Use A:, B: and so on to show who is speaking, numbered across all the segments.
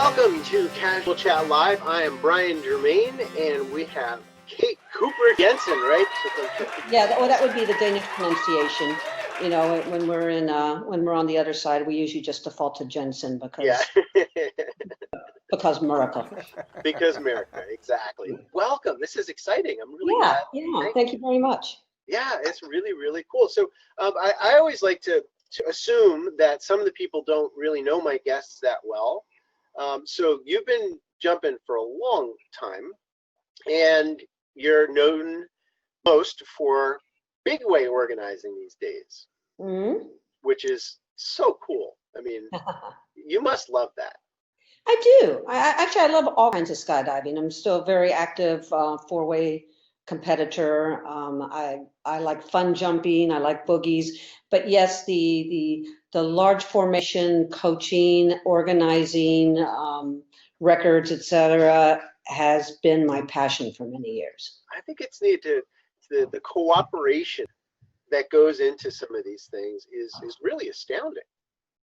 A: Welcome to Casual Chat Live. I am Brian Germain, and we have Kate Cooper Jensen, right?
B: Yeah, that would be the Danish pronunciation. You know, when we're on the other side, we usually just default to Jensen because because America.
A: Because America, exactly. Welcome. This is exciting. I'm really glad.
B: Yeah. Thank you very much.
A: Yeah, it's really, really cool. So I always like to assume that some of the people don't really know my guests that well. So you've been jumping for a long time, and you're known most for big way organizing these days, which is so cool. I mean, you must love that.
B: I do. I love all kinds of skydiving. I'm still a very active four-way competitor. I like fun jumping. I like boogies. But yes, the large formation coaching, organizing, records, etc., has been my passion for many years.
A: I think it's neat to the cooperation that goes into some of these things is really astounding.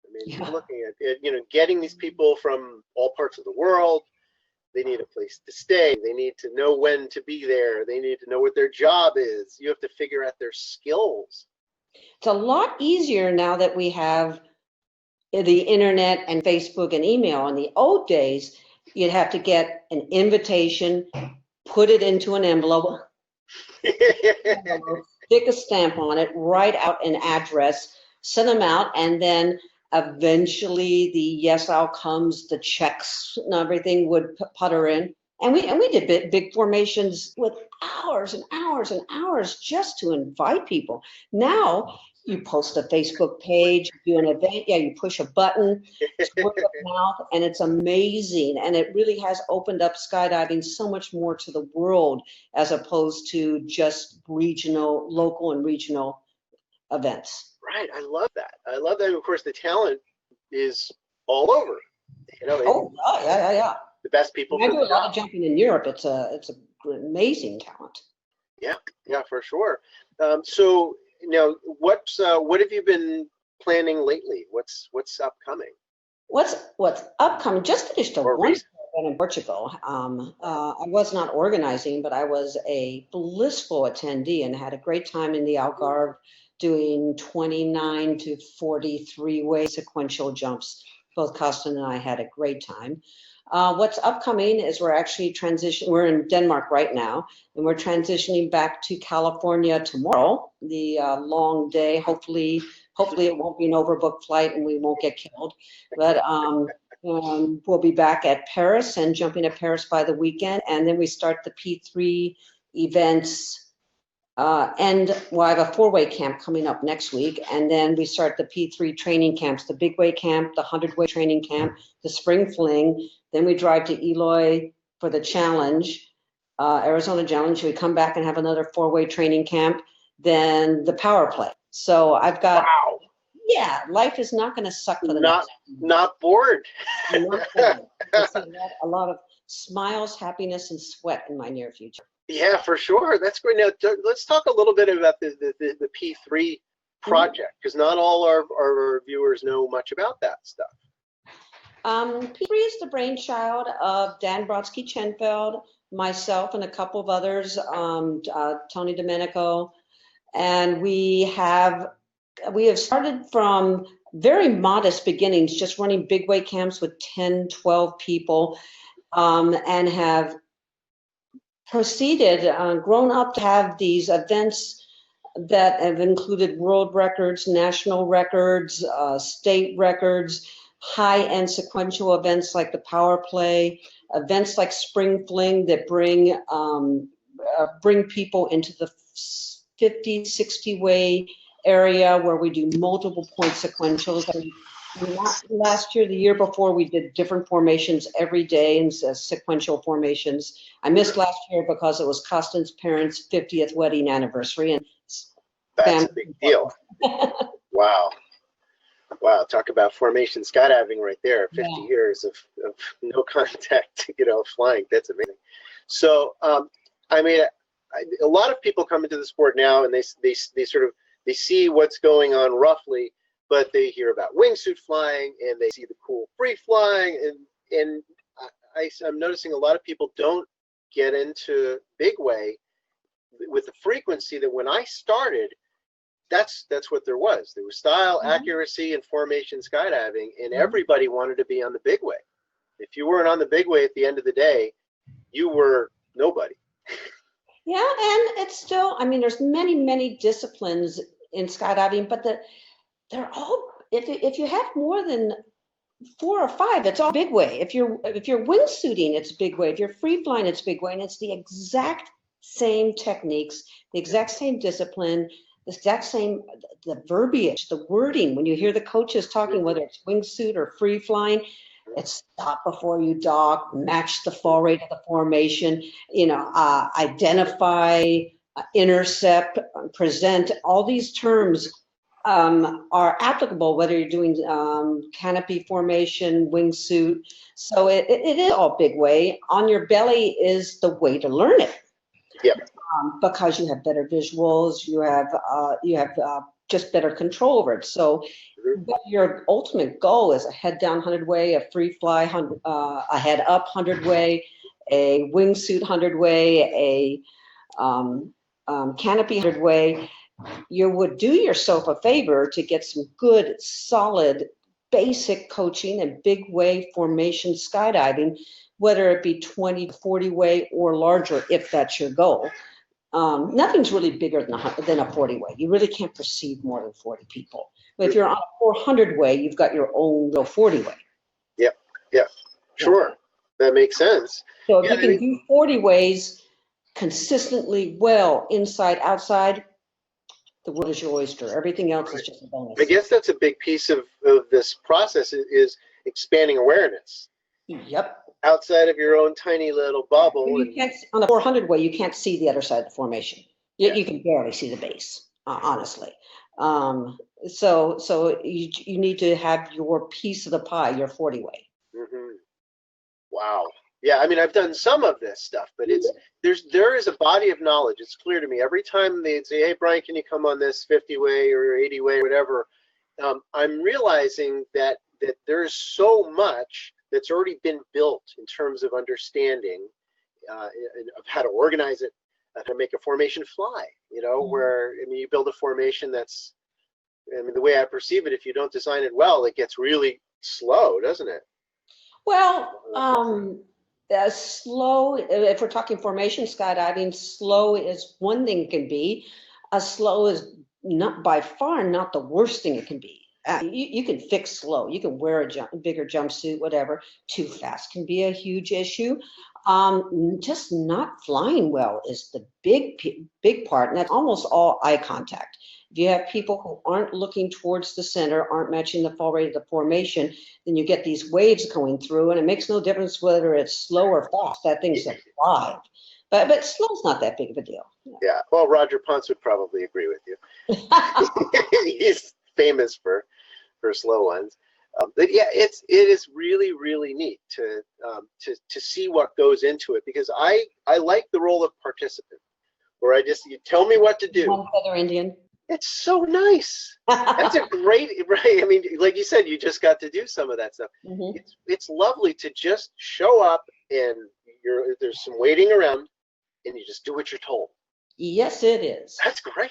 A: I mean, you're looking at it, getting these people from all parts of the world. They need a place to stay. They need to know when to be there. They need to know what their job is. You have to figure out their skills.
B: It's a lot easier now that we have the internet and Facebook and email. In the old days, you'd have to get an invitation, put it into an envelope, stick a stamp on it, write out an address, send them out, and then eventually the yes I'll comes, the checks and everything would putter in. And we did big formations with hours and hours and hours just to invite people. Now you post a Facebook page, do an event, you push a button, it's word of mouth, and it's amazing. And it really has opened up skydiving so much more to the world as opposed to just local and regional events.
A: Right. I love that. I love that. And of course, the talent is all over.
B: Yeah.
A: The best people.
B: I do a lot of jumping in Europe. It's an amazing talent.
A: Yeah, for sure. So now, what have you been planning lately? What's upcoming?
B: What's upcoming? Just finished a wonderful event in Portugal. I was not organizing, but I was a blissful attendee and had a great time in the Algarve doing 29 to 43 way sequential jumps. Both Carsten and I had a great time. What's upcoming is we're actually we're in Denmark right now, and we're transitioning back to California tomorrow, the long day. Hopefully it won't be an overbooked flight and we won't get killed. But we'll be back at Paris and jumping at Paris by the weekend. And then we start the P3 events. And we'll have a four-way camp coming up next week. And then we start the P3 training camps, the big way camp, the 100-way training camp, the spring fling. Then we drive to Eloy for the challenge, Arizona challenge. We come back and have another four-way training camp, then the power play. So I've got, life is not going to suck for the
A: not bored.
B: Not bored. I see a lot of smiles, happiness, and sweat in my near future.
A: Yeah, for sure. That's great. Now, let's talk a little bit about the P3 project, because not all our viewers know much about that stuff.
B: P3 is the brainchild of Dan Brodsky-Chenfeld, myself, and a couple of others, Tony Domenico, and we have started from very modest beginnings, just running big way camps with 10, 12 people, and have proceeded, grown up to have these events that have included world records, national records, state records, high-end sequential events like the power play, events like spring fling that bring people into the 50, 60 way area where we do multiple point sequentials. Last year, the year before, we did different formations every day in sequential formations. I missed last year because it was Carsten's parents' 50th wedding anniversary. And
A: that's a big deal. Wow. Talk about formation skydiving right there. 50 years of no contact, flying. That's amazing. So, I mean, a lot of people come into the sport now and they see what's going on roughly, but they hear about wingsuit flying and they see the cool free flying, and and I'm noticing a lot of people don't get into big way with the frequency that when I started, that's what there was. There was style, accuracy, and formation skydiving, and everybody wanted to be on the big way. If you weren't on the big way at the end of the day, you were nobody.
B: Yeah, and it's still, I mean, there's many disciplines in skydiving, but they're all, if you have more than 4 or 5, it's all big way. If you're wingsuiting, it's big way. If you're free flying, it's big way, and it's the exact same techniques, the exact same discipline, the exact same, the verbiage, the wording. When you hear the coaches talking, whether it's wingsuit or free flying, it's stop before you dock, match the fall rate of the formation, identify, intercept, present. All these terms are applicable whether you're doing canopy formation, wingsuit. So it is all big way. On your belly is the way to learn it.
A: Yeah.
B: Because you have better visuals, you have just better control over it. So but your ultimate goal is a head down 100 way, a free fly, a head up 100 way, a wingsuit 100 way, a canopy 100 way. You would do yourself a favor to get some good, solid, basic coaching and big way formation skydiving, whether it be 20 to 40 way or larger, if that's your goal. Nothing's really bigger than a 40 way. You really can't perceive more than 40 people. But if you're on a 400 way, you've got your own little 40 way.
A: Yeah, sure. That makes sense.
B: So if you can do 40 ways consistently well, inside, outside, the world is your oyster. Everything else is just a bonus.
A: I guess that's a big piece of this process is expanding awareness.
B: Yep. Outside
A: of your own tiny little bubble.
B: You can't, on a 400 way, you can't see the other side of the formation. You can barely see the base, honestly. So you need to have your piece of the pie, your 40 way.
A: Wow. Yeah, I mean, I've done some of this stuff, but there is a body of knowledge. It's clear to me. Every time they say, hey, Brian, can you come on this 50 way or 80 way, whatever, I'm realizing that there's so much that's already been built in terms of understanding of how to organize it, how to make a formation fly, where, I mean, you build a formation that's, I mean, the way I perceive it, if you don't design it well, it gets really slow, doesn't it?
B: Well, slow, if we're talking formation skydiving, slow is one thing it can be. Slow is not by far not the worst thing it can be. You can fix slow. You can wear a bigger jumpsuit, whatever. Too fast can be a huge issue. Just not flying well is the big part, and that's almost all eye contact. If you have people who aren't looking towards the center, aren't matching the fall rate of the formation, then you get these waves going through, and it makes no difference whether it's slow or fast. That thing's alive. But slow's not that big of a deal.
A: Yeah. Well, Roger Ponce would probably agree with you. He's famous for slow ones. But yeah, it is really neat to see what goes into it, because I like the role of participant, where you tell me what to do.
B: One feather Indian.
A: It's so nice. That's a great, right? I mean, like you said, you just got to do some of that stuff. It's lovely to just show up and there's some waiting around and you just do what you're told.
B: Yes, it is.
A: That's great.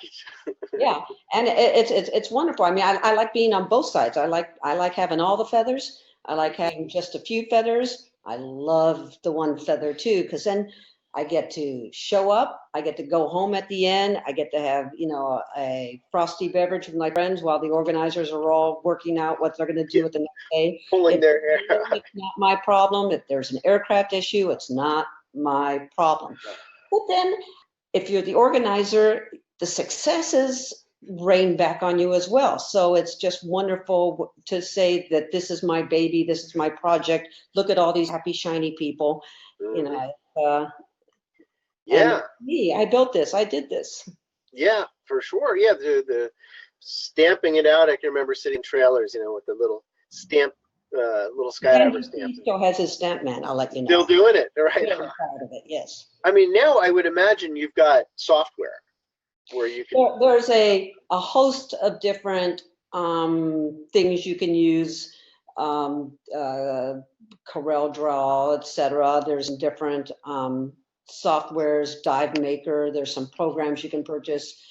B: Yeah, and it's wonderful. I mean, I like being on both sides. I like having all the feathers. I like having just a few feathers. I love the one feather too, because then I get to show up. I get to go home at the end. I get to have, a frosty beverage with my friends while the organizers are all working out what they're going to do with the next day.
A: Pulling their hair.
B: It's not my problem. If there's an aircraft issue, it's not my problem. But then if you're the organizer, the successes rain back on you as well. So it's just wonderful to say that this is my baby, this is my project. Look at all these happy, shiny people.
A: Yeah.
B: Me, I built this. I did this.
A: Yeah, for sure. Yeah, the stamping it out. I can remember sitting in trailers, with the little stamp, little skydiver stamp.
B: He still has his stamp man. I'll let you know.
A: Still doing it, right?
B: Really proud of it. Yes.
A: I mean, now I would imagine you've got software where you can.
B: There's a host of different things you can use. Corel Draw, etc. There's different softwares, Dive Maker. There's some programs you can purchase.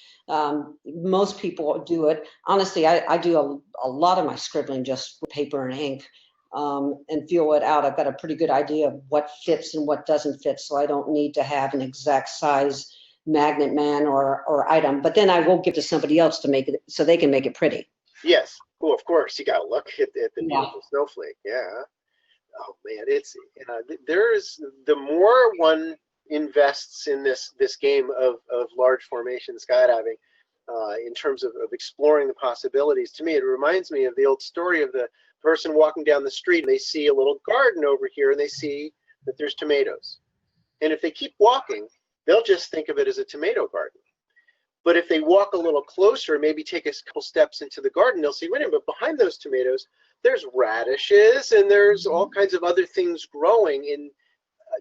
B: Most people do it. Honestly, I do a lot of my scribbling just with paper and ink, and feel it out. I've got a pretty good idea of what fits and what doesn't fit, so I don't need to have an exact size magnet man or item. But then I will give to somebody else to make it so they can make it pretty.
A: Yes. Oh, of course. You got to look at the beautiful snowflake. Yeah. Oh man, it's there's the more one invests in this game of large formation skydiving, in terms of exploring the possibilities. To me, it reminds me of the old story of the person walking down the street and they see a little garden over here and they see that there's tomatoes. And if they keep walking, they'll just think of it as a tomato garden. But if they walk a little closer, maybe take a couple steps into the garden, they'll see, wait a minute, but behind those tomatoes, there's radishes and there's all kinds of other things growing. And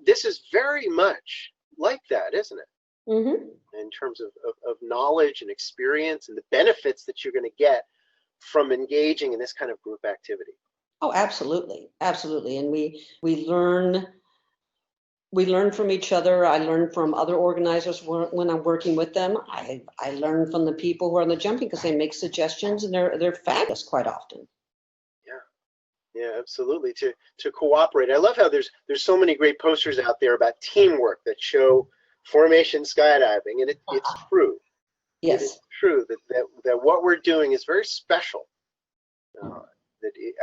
A: this is very much like that, isn't it?
B: Mm-hmm.
A: In terms of knowledge and experience and the benefits that you're going to get from engaging in this kind of group activity.
B: Oh, absolutely. Absolutely. And we learn from each other. I learn from other organizers when I'm working with them. I learn from the people who are on the jumping because they make suggestions and they're fabulous quite often.
A: Yeah, absolutely. To cooperate. I love how there's so many great posters out there about teamwork that show formation skydiving, and it's true.
B: Yes,
A: it's true that what we're doing is very special.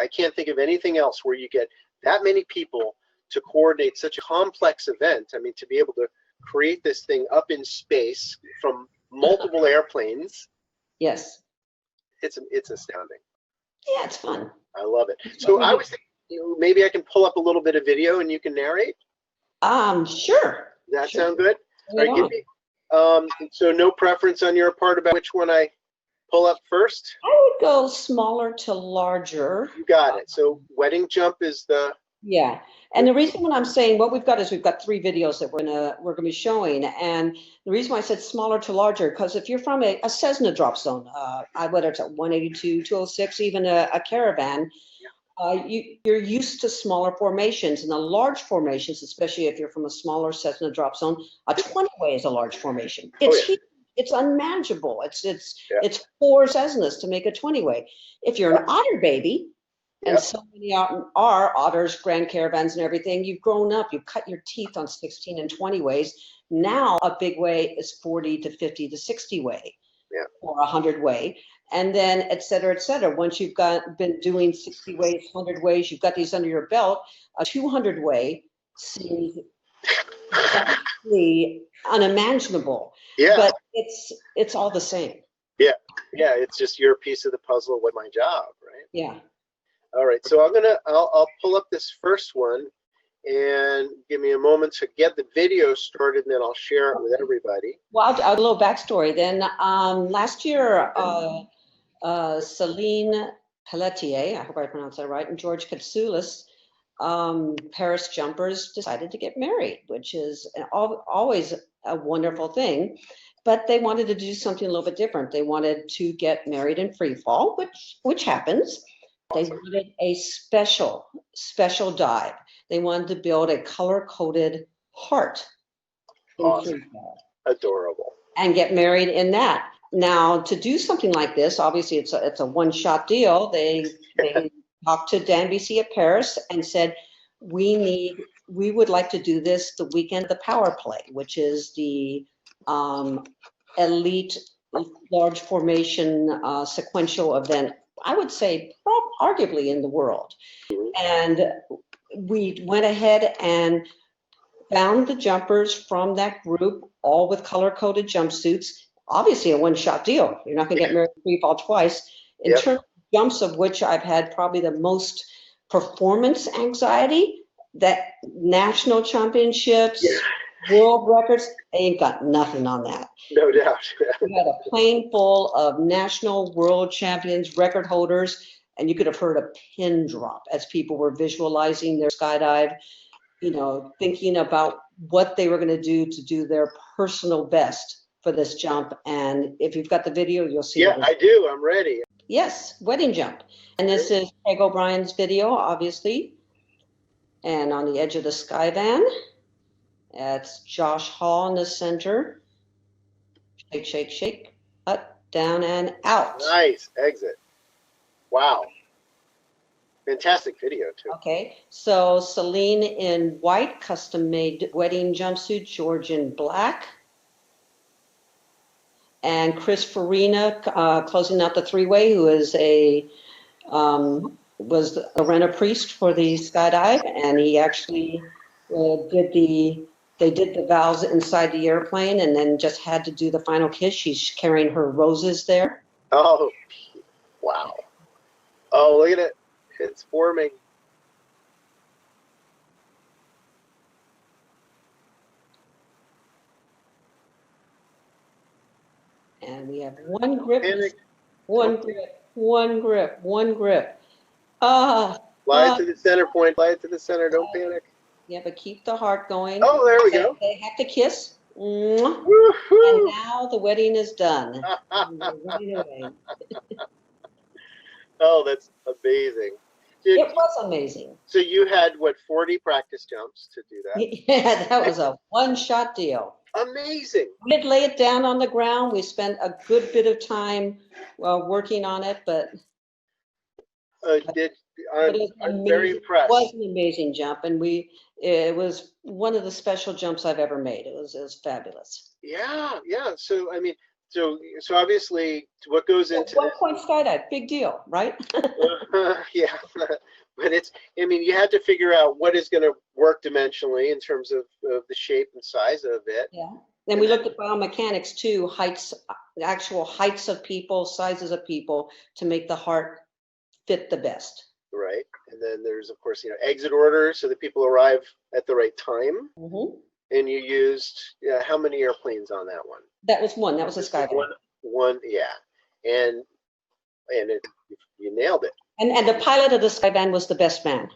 A: I can't think of anything else where you get that many people to coordinate such a complex event. I mean, to be able to create this thing up in space from multiple airplanes.
B: Yes,
A: it's astounding.
B: Yeah, it's fun.
A: I love it. So I was thinking, maybe I can pull up a little bit of video and you can narrate.
B: Sure.
A: Does that
B: sure.
A: sound good? All right, give me. So no preference on your part about which one I pull up first?
B: I would go smaller to larger.
A: You got it. So wedding jump is the.
B: Yeah, and the reason when I'm saying what we've got is we've got 3 videos that we're gonna be showing, and the reason why I said smaller to larger, because if you're from a Cessna drop zone, whether it's a 182, 206, even a Caravan, you're used to smaller formations, and the large formations, especially if you're from a smaller Cessna drop zone, a 20-way is a large formation. It's huge. It's unmanageable. It's 4 Cessnas to make a 20-way. If you're an Otter baby. And so many are Otters, Grand Caravans and everything. You've grown up, you cut your teeth on 16 and 20 ways. Now a big way is 40 to 50 to 60 way or 100 way. And then et cetera, et cetera. Once you've been doing 60 ways, 100 ways, you've got these under your belt, a 200 way seems unimaginable. Yeah. But it's all the same.
A: Yeah. Yeah. It's just your piece of the puzzle with my job, right?
B: Yeah.
A: All right, so I'll pull up this first one and give me a moment to get the video started, and then I'll share it with everybody.
B: Well, I'll a little backstory then. Last year, Celine Pelletier, I hope I pronounced that right, and George Katsoulis, Paris jumpers, decided to get married, which is always a wonderful thing. But they wanted to do something a little bit different. They wanted to get married in free fall, which happens. They wanted a special dive. They wanted to build a color-coded heart.
A: Awesome. Adorable.
B: And get married in that. Now, to do something like this, obviously it's a one-shot deal. They talked to Dan BC at Paris and said, we would like to do this the weekend of the Power Play, which is the elite large formation sequential event, I would say arguably in the world. And we went ahead and found the jumpers from that group, all with color-coded jumpsuits. Obviously a one-shot deal. You're not going to get married in free fall twice. In terms of jumps, of which I've had probably the most performance anxiety, that national championships, world records, they ain't got nothing on that.
A: No doubt.
B: We had a plane full of national world champions, record holders, and you could have heard a pin drop as people were visualizing their skydive, thinking about what they were going to do their personal best for this jump. And if you've got the video, you'll see.
A: Yeah, I do. I'm ready.
B: Yes, wedding jump. And this is Peg O'Brien's video, obviously. And on the edge of the skyvan, that's Josh Hall in the center. Shake, shake, shake. Up, down, and out.
A: Nice exit. Wow. Fantastic video too.
B: Okay, so Celine in white, custom-made wedding jumpsuit, George in black. And Chris Farina closing out the three-way, who is was a renter priest for the skydive, and he actually they did the vows inside the airplane and then just had to do the final kiss. She's carrying her roses there.
A: Oh, wow. Oh, look at it. It's forming.
B: And we have one grip,
A: Panic.
B: one grip, one grip, one grip.
A: Fly it to the center point. Fly it to the center. Don't panic.
B: Yeah, but keep the heart going.
A: Oh, there we go.
B: They have to kiss. Mwah.
A: Woo-hoo.
B: And now the wedding is done. Running away.
A: Oh, that's amazing.
B: It was amazing.
A: So you had, what, 40 practice jumps to do that?
B: Yeah, that was a one-shot deal.
A: Amazing.
B: We did lay it down on the ground. We spent a good bit of time working on it, but
A: I'm very impressed.
B: It was an amazing jump, and it was one of the special jumps I've ever made. It was fabulous.
A: Yeah, yeah. So I mean, so obviously, what goes into
B: 1-point skydive, big deal, right?
A: yeah, but I mean, you had to figure out what is going to work dimensionally in terms of the shape and size of it.
B: Yeah. Then we looked at biomechanics too, heights, actual heights of people, sizes of people, to make the heart fit the best.
A: Right. And then there's, of course, exit orders so that people arrive at the right time.
B: Mm-hmm.
A: And you used how many airplanes on that one?
B: That was one. That was a skydive.
A: One, yeah. And you nailed it.
B: And the pilot of the skyvan was the best man.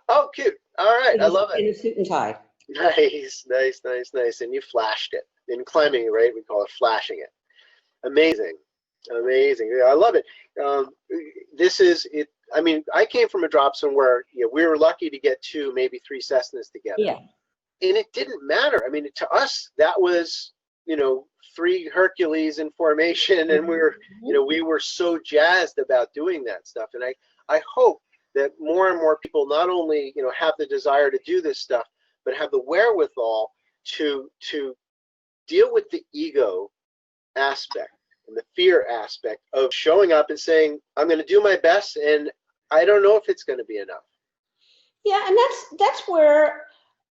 A: Oh, cute. All right. I love it.
B: In a suit and tie.
A: Nice. And you flashed it. In climbing, right? We call it flashing it. Amazing. Yeah, I love it. This is it. I mean, I came from a drop zone where we were lucky to get 2, maybe 3 Cessnas together.
B: Yeah.
A: And it didn't matter. I mean, to us, that was 3 Hercules in formation, and we were so jazzed about doing that stuff. And I hope that more and more people not only have the desire to do this stuff, but have the wherewithal to deal with the ego aspect and the fear aspect of showing up and saying, I'm going to do my best, and I don't know if it's going to be enough.
B: Yeah, and that's where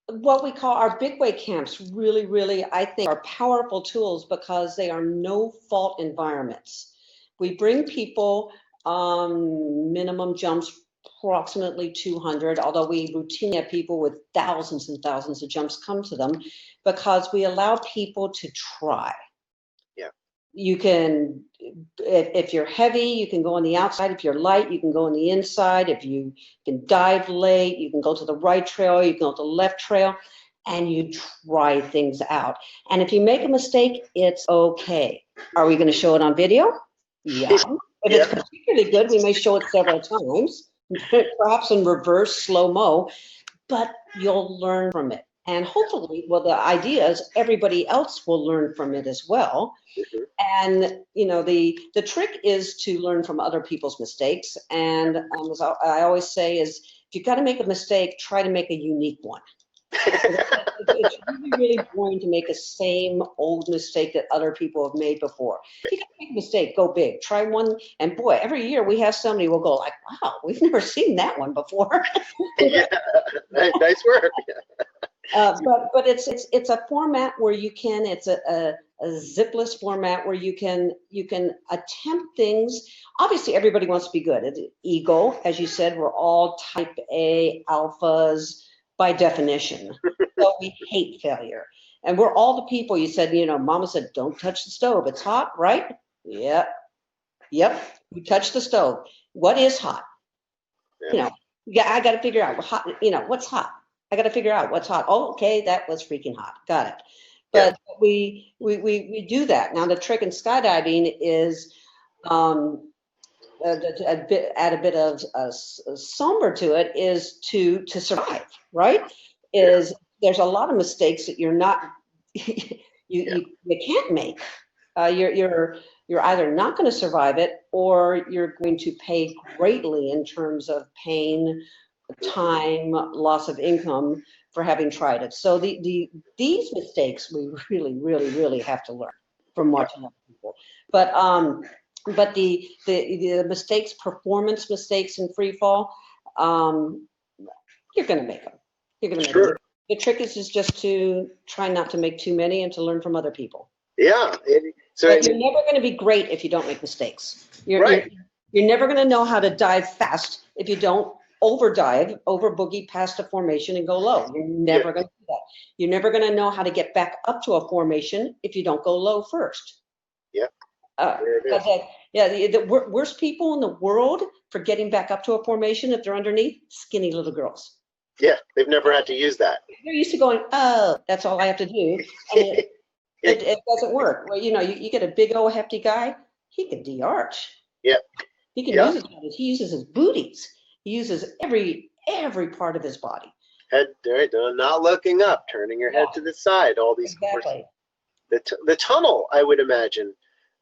B: what we call our big way camps really, I think, are powerful tools because they are no-fault environments. We bring people minimum jumps, approximately 200, although we routinely have people with thousands and thousands of jumps come to them because we allow people to try. You can, if you're heavy, you can go on the outside. If you're light, you can go on the inside. If you can dive late, you can go to the right trail, you can go to the left trail, and you try things out. And if you make a mistake, it's okay. Are we going to show it on video? Yeah. If it's particularly good, we may show it several times, perhaps in reverse, slow-mo, but you'll learn from it. And hopefully, well, the idea is everybody else will learn from it as well.
A: Mm-hmm.
B: And, the trick is to learn from other people's mistakes. And as I always say is, if you've got to make a mistake, try to make a unique one. It's really boring to make the same old mistake that other people have made before. If you got to make a mistake, go big. Try one. And boy, every year we have somebody will go like, wow, we've never seen that one before.
A: Yeah, nice work.
B: But it's a format where you can, it's a zipless format where you can attempt things. Obviously, everybody wants to be good. It's ego, as you said, we're all type A alphas by definition. So we hate failure. And we're all the people, you said, Mama said, don't touch the stove. It's hot, right? Yep. You touch the stove. What is hot?
A: Yeah.
B: I got to figure out what's hot. I got to figure out what's hot. Oh, okay, that was freaking hot. Got it. But we do that. Now the trick in skydiving is add a bit of somber to it is to survive, right?
A: Yeah.
B: There's a lot of mistakes that you're not you can't make. You're either not going to survive it, or you're going to pay greatly in terms of pain, time, loss of income for having tried it. So these mistakes we really have to learn from watching other people. But the mistakes, performance mistakes in free fall, you're going to make them. You're going to make them.
A: Sure.
B: The trick is just to try not to make too many and to learn from other people.
A: Yeah.
B: But you're never going to be great if you don't make mistakes.
A: Right.
B: You're never going to know how to dive fast if you don't over dive, over boogie past a formation and go low. You're never going to do that. You're never going to know how to get back up to a formation if you don't go low first.
A: Yeah.
B: The worst people in the world for getting back up to a formation if they're underneath, skinny little girls.
A: Yeah, they've never had to use that.
B: They're used to going, oh, that's all I have to do. And it doesn't work. Well, you get a big old hefty guy, he can de-arch.
A: Yeah.
B: He can use his bodies. He uses his booties. He uses every part of his body.
A: Head, right, not looking up, turning your head to the side. All these.
B: Exactly.
A: The tunnel, I would imagine,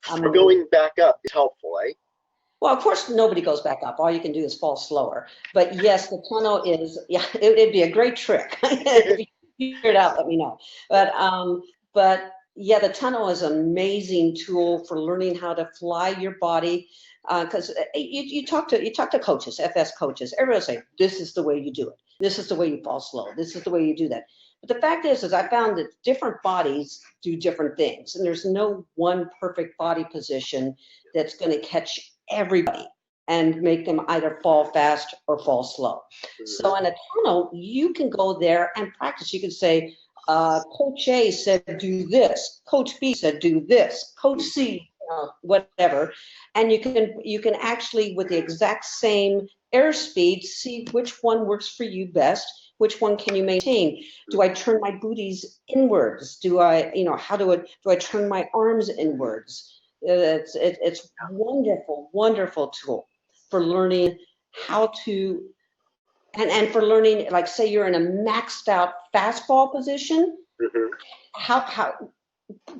A: for going back up is helpful, eh?
B: Well, of course, nobody goes back up. All you can do is fall slower. But yes, the tunnel is, it'd be a great trick. If you figure it out, let me know. But yeah, the tunnel is an amazing tool for learning how to fly your body. Because you talk to coaches, FS coaches, everybody will say, this is the way you do it. This is the way you fall slow. This is the way you do that. But the fact is I found that different bodies do different things. And there's no one perfect body position that's going to catch everybody and make them either fall fast or fall slow. Mm-hmm. So in a tunnel, you can go there and practice. You can say, Coach A said do this, Coach B said do this, Coach C, whatever. And you can actually, with the exact same airspeed, see which one works for you best. Which one can you maintain? Do I turn my booties inwards? Do I, do I turn my arms inwards? It's wonderful tool for learning how to, and for learning, like say you're in a maxed out fastball position,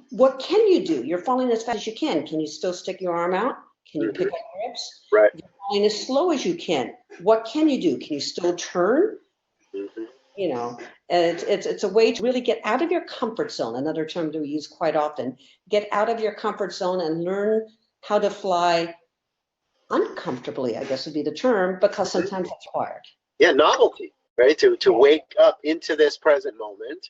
B: what can you do? You're falling as fast as you can. Can you still stick your arm out? Can you pick up grips?
A: Right.
B: You're falling as slow as you can. What can you do? Can you still turn? It's a way to really get out of your comfort zone. Another term that we use quite often. Get out of your comfort zone and learn how to fly uncomfortably, I guess would be the term, because sometimes that's hard.
A: Yeah, novelty, right? To wake up into this present moment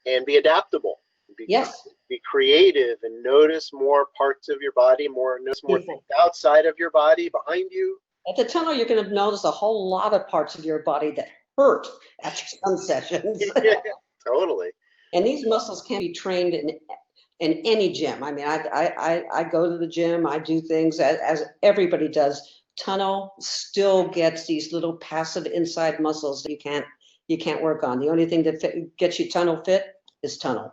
A: and be adaptable. Be creative and notice more parts of your body, notice more things outside of your body, behind you.
B: At the tunnel, you're going to notice a whole lot of parts of your body that hurt after some sessions.
A: Yeah, totally.
B: And these muscles can be trained in any gym. I mean, I go to the gym, I do things as everybody does. Tunnel still gets these little passive inside muscles that you can't work on. The only thing that gets you tunnel fit is tunnel.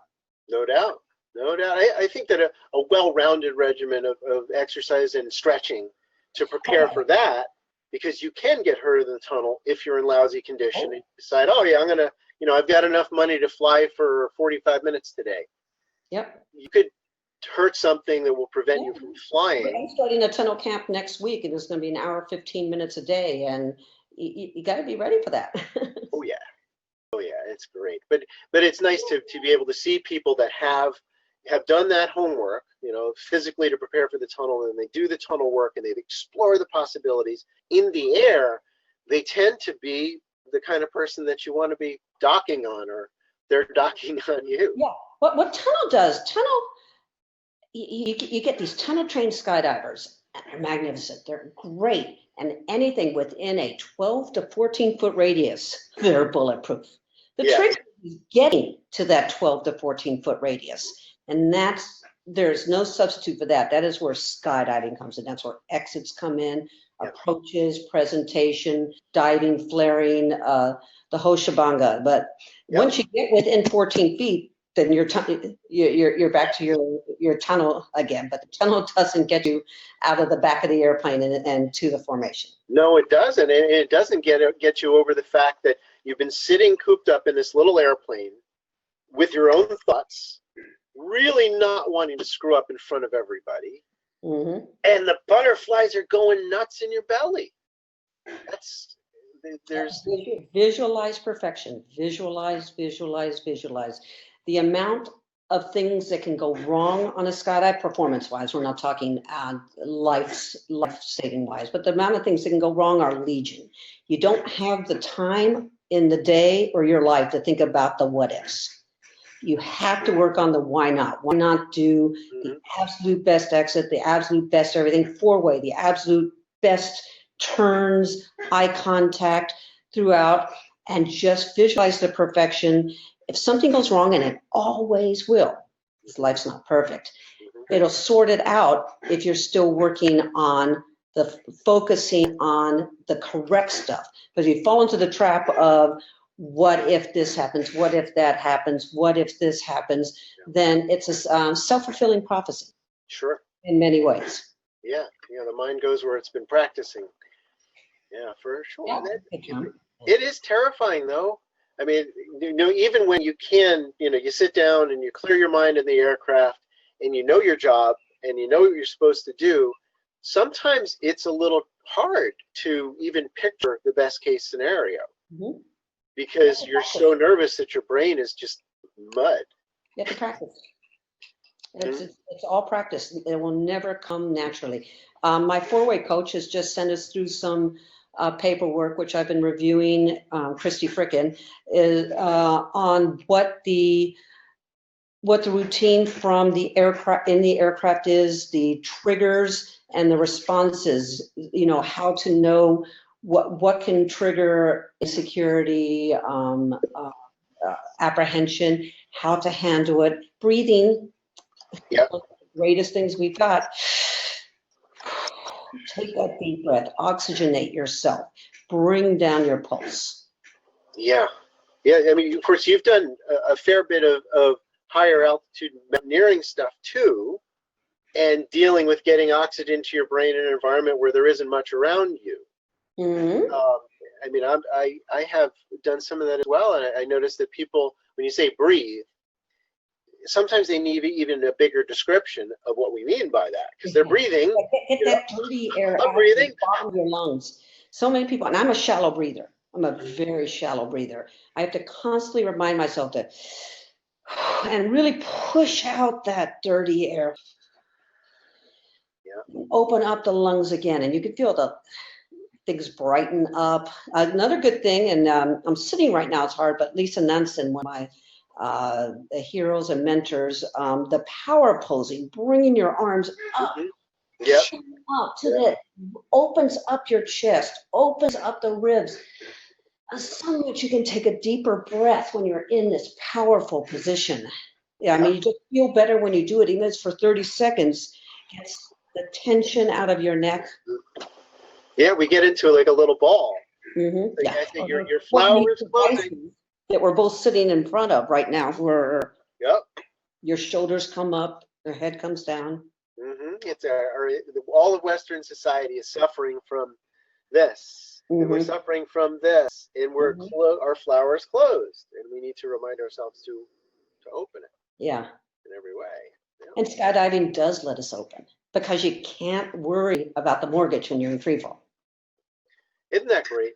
A: No doubt. I think that a well-rounded regimen of exercise and stretching to prepare for that, because you can get hurt in the tunnel if you're in lousy condition and you decide, I've got enough money to fly for 45 minutes today.
B: Yep.
A: You could hurt something that will prevent you from flying.
B: I'm starting a tunnel camp next week, and it's going to be an hour, 15 minutes a day, and you got to be ready for that.
A: Oh yeah, it's great. But it's nice to be able to see people that have done that homework, physically to prepare for the tunnel, and they do the tunnel work and they explore the possibilities in the air. They tend to be the kind of person that you want to be docking on, or they're docking on you.
B: Yeah. What tunnel does, you get these tunnel trained skydivers, and they're magnificent. They're great. And anything within a 12 to 14 foot radius, they're bulletproof. The trick is getting to that 12 to 14 foot radius. And there's no substitute for that. That is where skydiving comes in. That's where exits come in, approaches, presentation, diving, flaring, the whole shebanga. But once you get within 14 feet, then you're back to your tunnel again. But the tunnel doesn't get you out of the back of the airplane and to the formation.
A: No, it doesn't. And it doesn't get you over the fact that you've been sitting cooped up in this little airplane with your own thoughts, really not wanting to screw up in front of everybody.
B: Mm-hmm.
A: And the butterflies are going nuts in your belly. There's
B: Visualize perfection. Visualize. The amount of things that can go wrong on a skydive, performance-wise, we're not talking life-saving wise, but the amount of things that can go wrong are legion. You don't have the time in the day or your life to think about the what ifs. You have to work on the why not. Why not do the absolute best exit, the absolute best everything, four-way, the absolute best turns, eye contact throughout, and just visualize the perfection. If something goes wrong, and it always will, because life's not perfect, it'll sort it out if you're still working on focusing on the correct stuff. But if you fall into the trap of what if this happens, what if that happens, what if this happens, then it's a self-fulfilling prophecy.
A: Sure.
B: In many ways.
A: Yeah, the mind goes where it's been practicing. Yeah, for sure.
B: Yeah,
A: it is terrifying, though. I mean, even when you can, you sit down and you clear your mind in the aircraft and you know your job and you know what you're supposed to do, sometimes it's a little hard to even picture the best case scenario because you're so nervous that your brain is just mud.
B: You have to practice. It's all practice. It will never come naturally. My four-way coach has just sent us through some paperwork, which I've been reviewing, Christy Frickin, is on what the routine from the aircraft is, the triggers and the responses, how to know what can trigger insecurity, apprehension, how to handle it, breathing.
A: Yeah.
B: One of the greatest things we've got. Take that deep breath, oxygenate yourself, bring down your pulse.
A: Yeah. I mean, of course, you've done a fair bit of higher altitude mountaineering stuff too, and dealing with getting oxygen to your brain in an environment where there isn't much around you.
B: Mm-hmm.
A: I mean, I have done some of that as well, and I noticed that people, when you say breathe, sometimes they need even a bigger description of what we mean by that, because they're breathing.
B: Get that dirty air out of the bottom of your lungs. So many people, and I'm a shallow breather. I'm a very shallow breather. I have to constantly remind myself to, and really push out that dirty air.
A: Yeah.
B: Open up the lungs again, and you can feel the things brighten up. Another good thing, and I'm sitting right now, it's hard, but Lisa Nansen, one of my heroes and mentors, the power posing, bringing your arms up, up to the, opens up your chest, opens up the ribs. So much you can take a deeper breath when you're in this powerful position. Yeah, I mean, you just feel better when you do it, even if it's for 30 seconds. Gets the tension out of your neck.
A: Yeah, we get into like a little ball.
B: Mm-hmm.
A: Like, I think your flower is closing.
B: That we're both sitting in front of right now, where your shoulders come up, your head comes down.
A: It's all of Western society is suffering from this, and we're suffering from this, and we're our flower is closed, and we need to remind ourselves to open it.
B: Yeah.
A: In every way. Yeah.
B: And skydiving does let us open, because you can't worry about the mortgage when you're in free fall. Isn't
A: that great?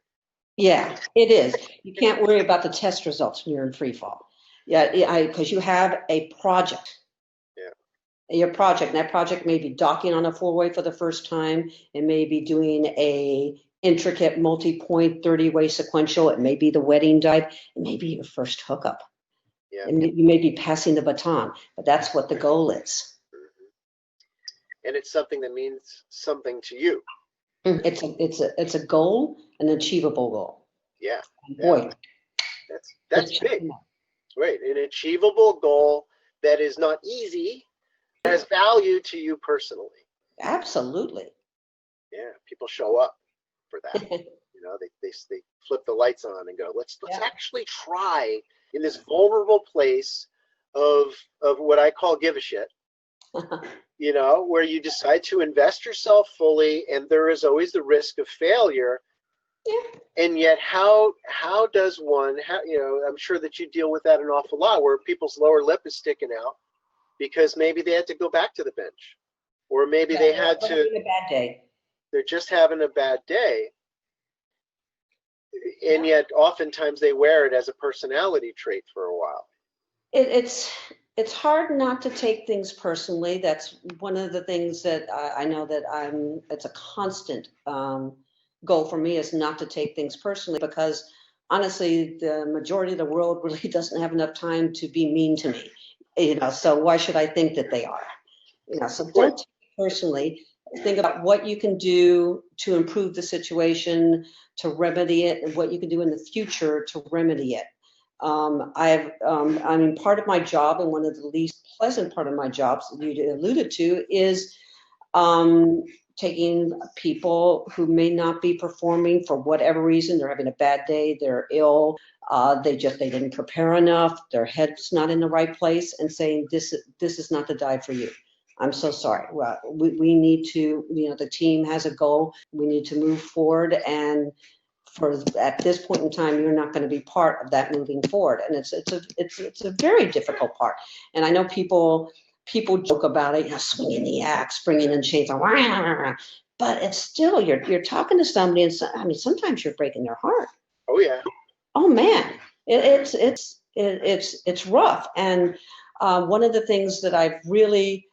B: Yeah, it is. You can't worry about the test results when you're in free fall. Yeah, because you have a project. Yeah. Your project, and that project may be docking on a four-way for the first time. It may be doing a intricate multi-point 30-way sequential. It may be the wedding dive. It may be your first hookup. Yeah. And you may be passing the baton, but that's what the goal is.
A: And it's something that means something to you.
B: It's a goal, an achievable goal.
A: Yeah.
B: Boy,
A: that's big. Right, an achievable goal that is not easy, has value to you personally.
B: Absolutely.
A: Yeah, people show up for that. They flip the lights on and go, let's actually try in this vulnerable place of what I call give a shit, you know, where you decide to invest yourself fully, and there is always the risk of failure.
B: Yeah.
A: And yet, how does one, you know, I'm sure that you deal with that an awful lot, where people's lower lip is sticking out because maybe they had to go back to the bench, or maybe they had
B: They're
A: to,
B: having a bad day.
A: they're just having a bad day. And
B: Yeah.
A: yet oftentimes they wear it as a personality trait for a while.
B: It's hard not to take things personally. That's one of the things that I know that it's a constant goal for me, is not to take things personally, because honestly, the majority of the world really doesn't have enough time to be mean to me. You know, so why should I think that they are? You know, so don't take it personally. Think about what you can do to improve the situation, to remedy it, and what you can do in the future to remedy it. I mean, part of my job, and one of the least pleasant part of my jobs that you alluded to, is um, taking people who may not be performing for whatever reason. They're having a bad day, they're ill, they didn't prepare enough, their head's not in the right place, and saying, this is not the dive for you. I'm so sorry. Well, we need to, you know, the team has a goal. We need to move forward, and at this point in time, you're not going to be part of that moving forward. And it's a very difficult part. And I know people joke about it, you know, swinging the axe, bringing in chains, but it's still, you're talking to somebody, and I mean, sometimes you're breaking their heart.
A: Oh yeah.
B: Oh man, it's rough. And one of the things that I've really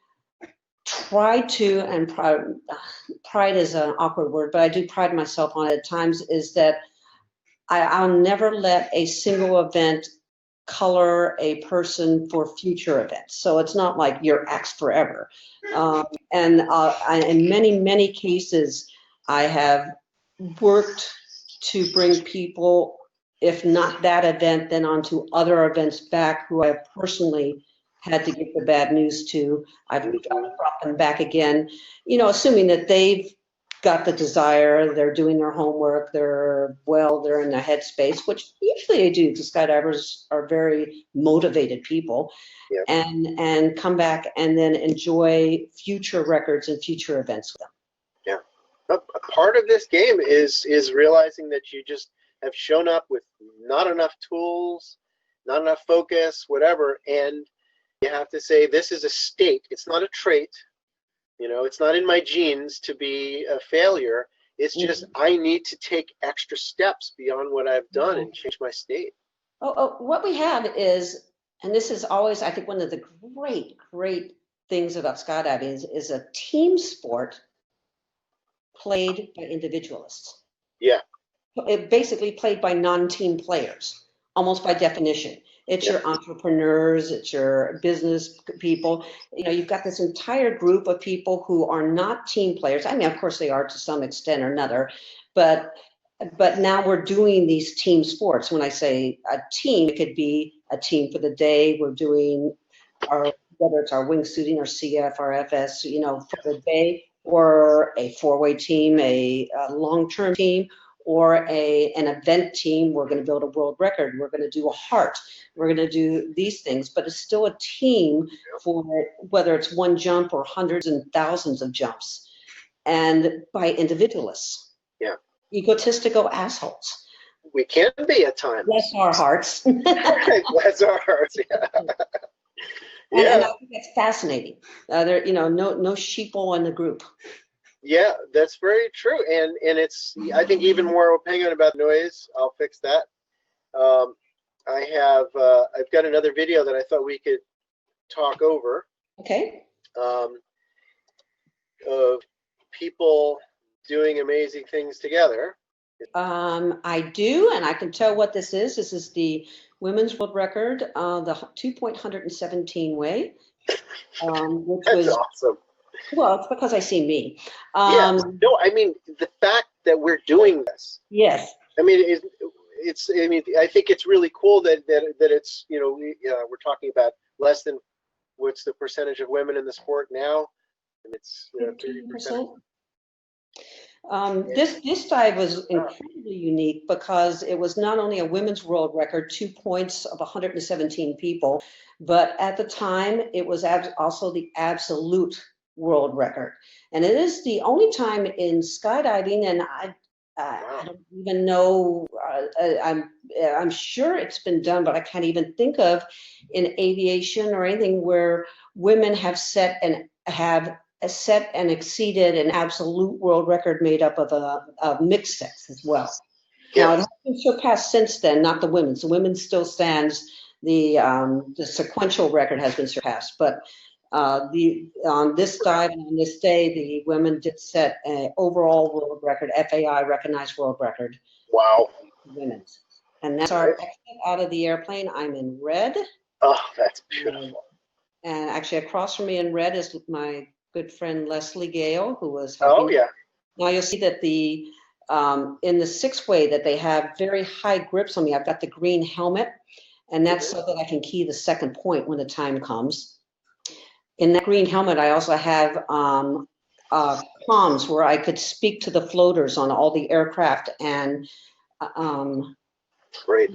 B: tried to, and pride is an awkward word, but I do pride myself on it at times, is that I'll never let a single event color a person for future events. So it's not like you're X forever. And in many cases, I have worked to bring people, if not that event, then onto other events back, who I have personally had to give the bad news to. I've brought them back again, you know, assuming that they've got the desire, they're doing their homework, they're in the headspace, which usually they do, because skydivers are very motivated people.
A: Yeah.
B: And come back and then enjoy future records and future events with them.
A: Yeah. A part of this game is realizing that you just have shown up with not enough tools, not enough focus, whatever, and you have to say, this is a state. It's not a trait. You know, it's not in my genes to be a failure. It's just I need to take extra steps beyond what I've done and change my state.
B: What we have is, and this is always, I think, one of the great things about skydiving is a team sport played by individualists.
A: Yeah.
B: It basically played by non-team players, almost by definition. It's your entrepreneurs, it's your business people. You know, you've got this entire group of people who are not team players. I mean, of course they are to some extent or another, but now we're doing these team sports. When I say a team, it could be a team for the day. We're doing whether it's our wingsuiting or CF or FS, you know, for the day, or a four-way team, a long-term team, or an event team. We're going to build a world record. We're going to do a heart. We're going to do these things, but it's still a team for whether it's one jump or hundreds and thousands of jumps, and by individualists.
A: Yeah.
B: Egotistical assholes.
A: We can be at times.
B: Bless our hearts.
A: Bless our hearts. Yeah.
B: And I think that's fascinating. There, you know, no sheeple in the group.
A: Yeah, that's very true, and it's, I think, even more. Hang on about noise. I'll fix that. I've got another video that I thought we could talk over.
B: Okay.
A: Of people doing amazing things together.
B: I do, and I can tell what this is. This is the women's world record, the 2.117 way, which
A: That's
B: was
A: awesome.
B: Well, it's because I see me.
A: Yes. No, I mean, the fact that we're doing this.
B: Yes.
A: I mean, it's. I mean, I think it's really cool that it's, you know, we're talking about less than, what's the percentage of women in the sport now? And it's, you know, 30%.
B: This dive was incredibly unique because it was not only a women's world record, 2 points of 117 people, but at the time it was also the absolute world record. And it is the only time in skydiving, and I don't even know, I'm sure it's been done, but I can't even think of in aviation or anything where women have set and exceeded an absolute world record made up of mixed sex as well.
A: Yeah.
B: Now it has been surpassed since then, not the women's. The women's still stands. The sequential record has been surpassed, but on this dive and on this day, the women did set an overall world record, FAI recognized world record.
A: Wow.
B: Women's, and that's our exit out of the airplane. I'm in red.
A: Oh, that's beautiful.
B: And actually, across from me in red is my good friend Leslie Gale, who was helping.
A: Oh, yeah.
B: Now you'll see that the in the six-way that they have very high grips on me. I've got the green helmet, and that's so that I can key the second point when the time comes. In that green helmet, I also have comms where I could speak to the floaters on all the aircraft and
A: Great.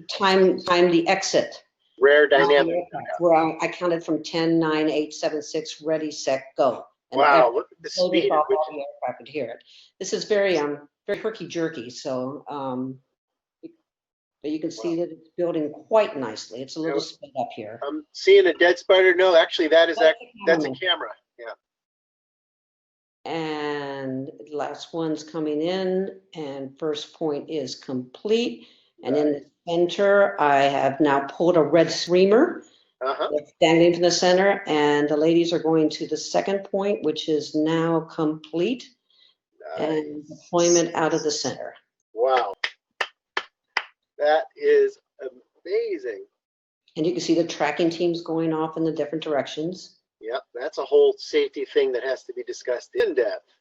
B: time the exit.
A: Rare dynamic.
B: Where I counted from 10, 9, 8, 7, 6, ready, set, go. And
A: wow, look at the speed at which
B: the aircraft could hear it. This is very herky jerky. So, but you can see that it's building quite nicely. It's a little sped up here.
A: I'm seeing a dead spider. No, actually, that's a camera. Yeah.
B: And the last one's coming in, and first point is complete. And in the center, I have now pulled a red streamer. That's standing in the center, and the ladies are going to the second point, which is now complete, and deployment out of the center.
A: Wow, that is amazing.
B: And you can see the tracking teams going off in the different directions.
A: Yep, that's a whole safety thing that has to be discussed in depth.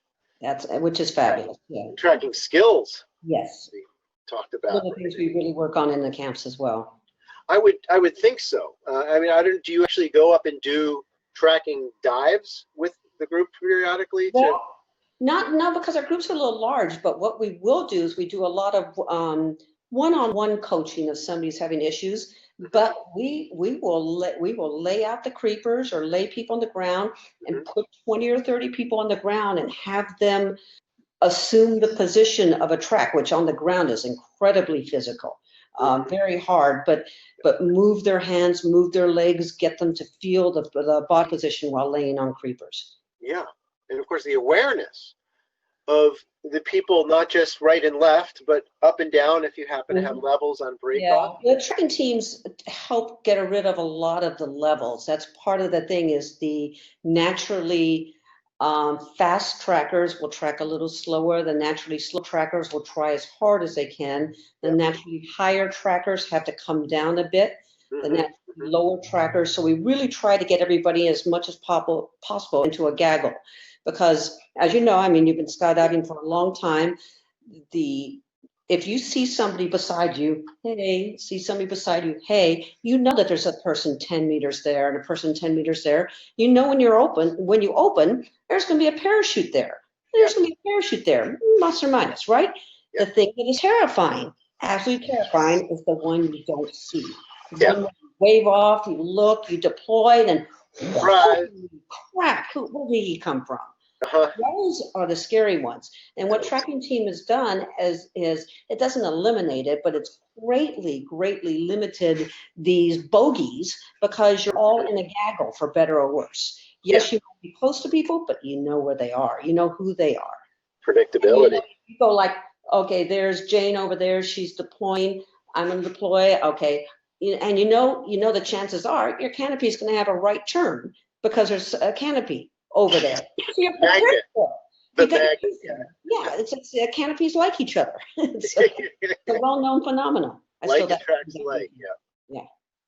B: Which is fabulous. Yeah.
A: Tracking skills.
B: Yes.
A: We talked about.
B: One of the things we really work on in the camps as well.
A: I would think so. I mean, do you actually go up and do tracking dives with the group periodically?
B: Well, not because our groups are a little large, but what we will do is we do a lot of one-on-one coaching if somebody's having issues. But we will lay out the creepers or lay people on the ground and put 20 or 30 people on the ground and have them assume the position of a track, which on the ground is incredibly physical. Very hard, but move their hands, move their legs, get them to feel the body position while laying on creepers.
A: Yeah, and of course the awareness of the people, not just right and left, but up and down if you happen to have levels on breakoff.
B: Yeah, the tracking teams help get rid of a lot of the levels. That's part of the thing is the naturally fast trackers will track a little slower. The naturally slow trackers will try as hard as they can. The naturally higher trackers have to come down a bit. The naturally lower trackers. So we really try to get everybody as much as possible into a gaggle. Because as you know, I mean, you've been skydiving for a long time. If you see somebody beside you, hey, you know that there's a person 10 meters there and a person 10 meters there. You know when you open, there's going to be a parachute there. There's going to be a parachute there, plus or minus, right? The thing that is terrifying, absolutely terrifying, is the one you don't see. The one where you wave off, you look, you deploy, and holy crap, where did he come from? Those are the scary ones. And what tracking team has done is it doesn't eliminate it, but it's greatly limited these bogeys because you're all in a gaggle, for better or worse. Yes, you might be close to people, but you know where they are. You know who they are.
A: Predictability.
B: You go like, okay, there's Jane over there. She's deploying. I'm going to deploy. Okay. And you know the chances are your canopy is going to have a right turn because there's a canopy over there. So you're prepared for it. It's canopies like each other. It's a well-known phenomenon.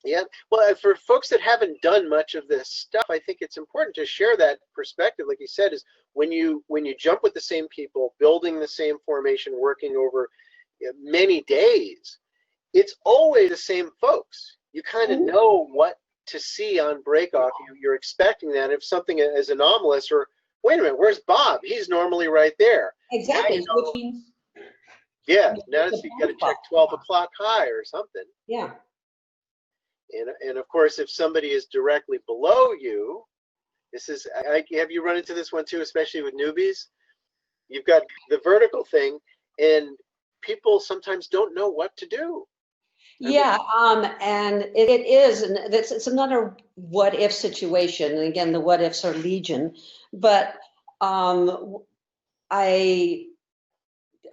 A: Yeah. Well, for folks that haven't done much of this stuff, I think it's important to share that perspective. Like you said, is when you jump with the same people, building the same formation, working over many days, it's always the same folks. You kind of know what to see on breakoff. You're expecting that. If something is anomalous, or wait a minute, where's Bob? He's normally right there.
B: Exactly,
A: you know,
B: which means
A: yeah, now
B: the
A: you got to
B: blind
A: check
B: spot.
A: 12 o'clock high or something.
B: Yeah.
A: And of course, if somebody is directly below you, this is, have you run into this one too, especially with newbies? You've got the vertical thing, and people sometimes don't know what to do. I mean,
B: Yeah, and it is, and it's another what if situation. And again, the what ifs are legion, but um, I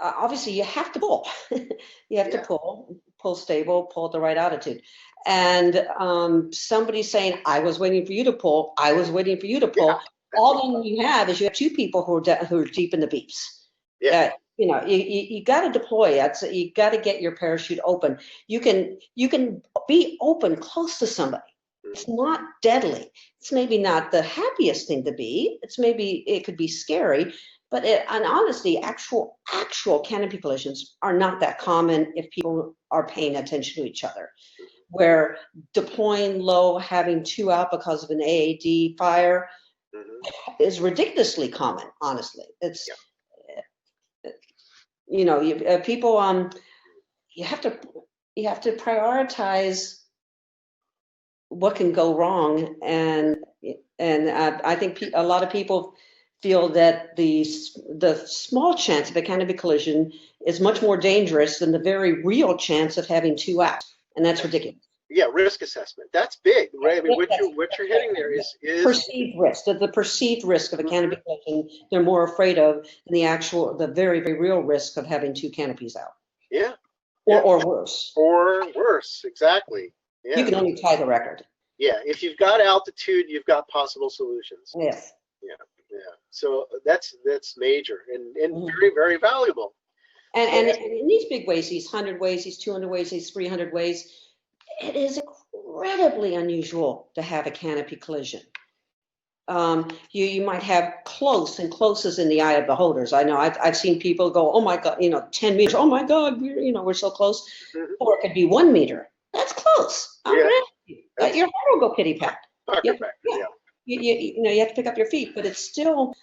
B: obviously you have to pull. You have to
A: yeah,
B: pull stable, pull with the right attitude. And somebody saying, "I was waiting for you to pull. I was waiting for you to
A: yeah,
B: pull."
A: that's what,
B: All then you have is you have two people who are deep in the beeps.
A: yeah,
B: You know, you got to deploy. You got to get your parachute open. You can be open close to somebody. It's not deadly. It's maybe not the happiest thing to be. It could be scary, but and honestly, actual canopy collisions are not that common if people are paying attention to each other. Where deploying low, having two out because of an AAD fire
A: mm-hmm,
B: is ridiculously common. Honestly, it's
A: yeah,
B: people you have to prioritize what can go wrong, and I think a lot of people feel that the small chance of a canopy collision is much more dangerous than the very real chance of having two out, and that's ridiculous.
A: yeah. Risk assessment. That's big, right? I mean,
B: Yeah,
A: what you're
B: right.
A: hitting there is
B: Perceived risk, the perceived risk of a
A: mhm,
B: canopy collision, they're more afraid of than the very, very real risk of having two canopies out,
A: yeah, yeah,
B: or worse.
A: or worse, exactly.
B: You
A: Yeah,
B: can only tie the record.
A: yeah. If you've got altitude, you've got possible solutions.
B: Yes.
A: Yeah, yeah. So that's major and
B: Mhm.
A: very, very valuable.
B: And
A: And
B: in these big ways, these 100 ways, these 200 ways, these 300 ways, it is incredibly unusual to have a canopy collision. You might have close, and close is in the eye of beholders. I know I've seen people go, oh my God, 10 meters. Oh my God, we're so close.
A: mhm,
B: Or it could be 1 meter. That's close. I'm
A: yeah,
B: gonna let
A: that's
B: your heart will go kitty pat.
A: pocket
B: Yep.
A: factor.
B: Yeah.
A: Yeah,
B: You have to pick up your feet, but it's still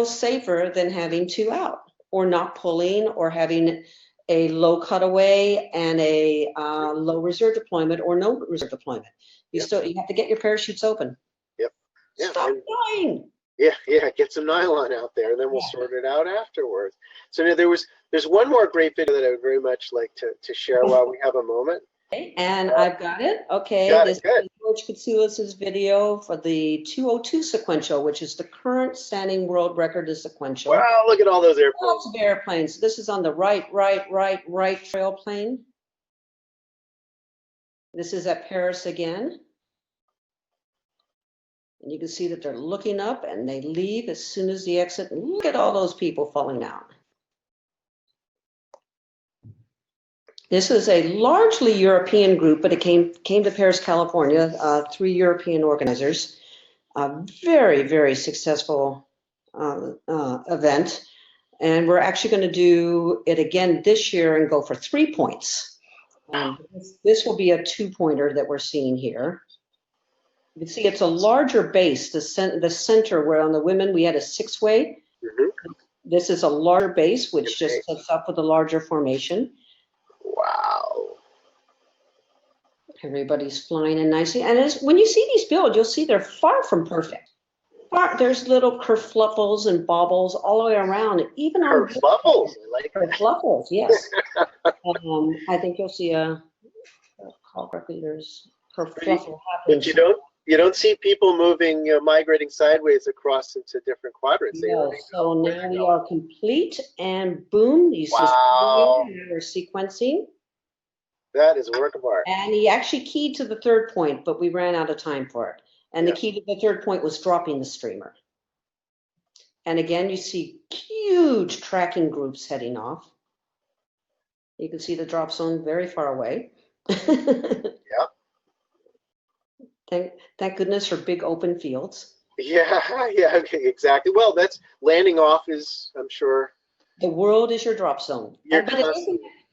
B: safer than having two out, or not pulling, or having a low cutaway and a low reserve deployment, or no reserve deployment.
A: yeah,
B: You have to get your parachutes open.
A: yep, yeah,
B: Stop
A: and
B: dying.
A: yeah, yeah. Get some nylon out there, and then we'll
B: Yeah.
A: sort it out afterwards. So now there's one more great video that I would very much like to share while we have a moment.
B: Okay, and I've got it. Okay,
A: Got it.
B: this
A: Good.
B: is George Katsoulis' video for the 202 sequential, which is the current standing world record in sequential.
A: Wow, look at all those airplanes.
B: Lots of airplanes. This is on the right trail plane. This is at Paris again. And you can see that they're looking up and they leave as soon as the exit. And look at all those people falling out. This is a largely European group, but it came to Paris, California, 3 European organizers. A very, very successful event. And we're actually going to do it again this year and go for 3 points. This will be a 2-pointer that we're seeing here. You can see it's a larger base. The center where on the women we had a 6-way.
A: Mhm.
B: This is a larger base, which just sets up with a larger formation.
A: Wow.
B: Everybody's flying in nicely. And when you see these builds, you'll see they're far from perfect. There's little kerfluffles and bobbles all the way around, even on
A: Kerfluffles. I like that.
B: kerfluffles. Yes. I think you'll see call correctly. There's kerfluffle happening.
A: But you don't see people moving, migrating sideways across into different quadrants.
B: No. So now we are complete, and boom, you see
A: wow.
B: we're sequencing.
A: That is a work of art.
B: And he actually keyed to the 3rd point, but we ran out of time for it. And
A: Yeah.
B: the key to the 3rd point was dropping the streamer. And again, you see huge tracking groups heading off. You can see the drop zone very far away.
A: Yeah.
B: Thank goodness for big open fields.
A: Yeah, yeah, okay, exactly. Well, that's landing off is, I'm sure.
B: The world is your drop zone.
A: You're
B: But it's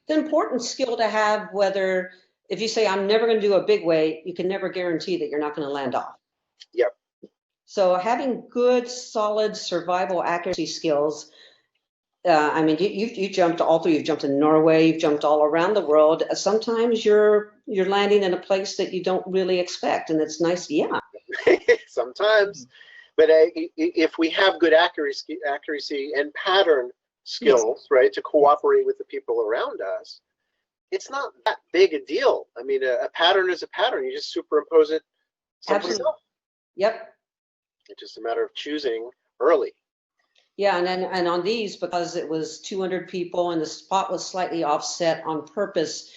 B: an important skill to have, whether if you say, I'm never going to do a big way, you can never guarantee that you're not going to land off.
A: Yep.
B: So having good, solid survival accuracy skills. I mean, you jumped all through. You've jumped in Norway. You've jumped all around the world. Sometimes you're landing in a place that you don't really expect, and it's nice. Yeah.
A: Sometimes, but if we have good accuracy and pattern skills,
B: Yes.
A: right, to cooperate with the people around us, it's not that big a deal. I mean, a pattern is a pattern. You just superimpose it someplace
B: Absolutely.
A: else.
B: Yep.
A: It's just a matter of choosing early.
B: Yeah, and on these, because it was 200 people and the spot was slightly offset on purpose,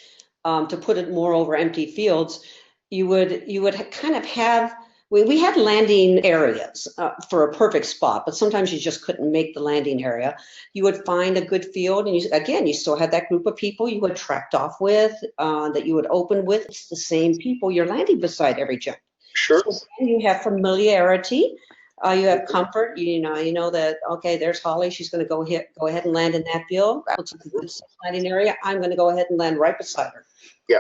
B: to put it more over empty fields, you would kind of have, we had landing areas for a perfect spot, but sometimes you just couldn't make the landing area. You would find a good field, and you still had that group of people you had tracked off with, that you would open with. It's the same people you're landing beside every jump.
A: Sure.
B: So you have familiarity. You have comfort. You know that, okay, there's Holly. She's going to go ahead and land in that field. That's a good landing area. I'm going to go ahead and land right beside her.
A: Yeah,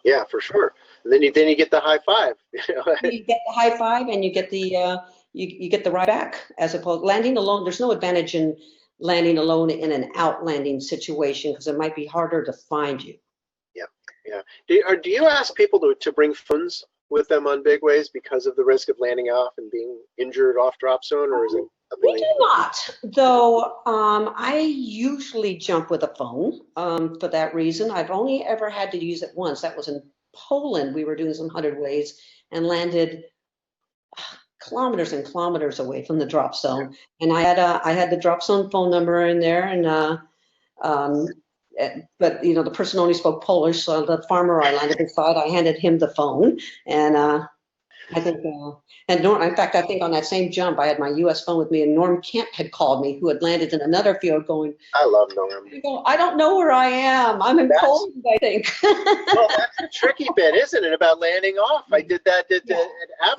A: yeah, for sure. And then you get the high five.
B: You get the high five, and you get the you get the ride back, as opposed landing alone. There's no advantage in landing alone in an out landing situation, because it might be harder to find you.
A: Yeah, yeah. Do you ask people to bring phones with them on big waves because of the risk of landing off and being injured off drop zone, or is it?
B: We do not, though. I usually jump with a phone for that reason. I've only ever had to use it once. That was in Poland. We were doing some 100 waves and landed kilometers and kilometers away from the drop zone. And I had the drop zone phone number in there, and but the person only spoke Polish, so the farmer I landed beside, I handed him the phone, and I think, and Norm, in fact, I think on that same jump, I had my U.S. phone with me, and Norm Kemp had called me, who had landed in another field, going,
A: I love Norm.
B: I don't know where I am. I'm in Poland, I think.
A: Well, that's the tricky bit, isn't it, about landing off? I did that at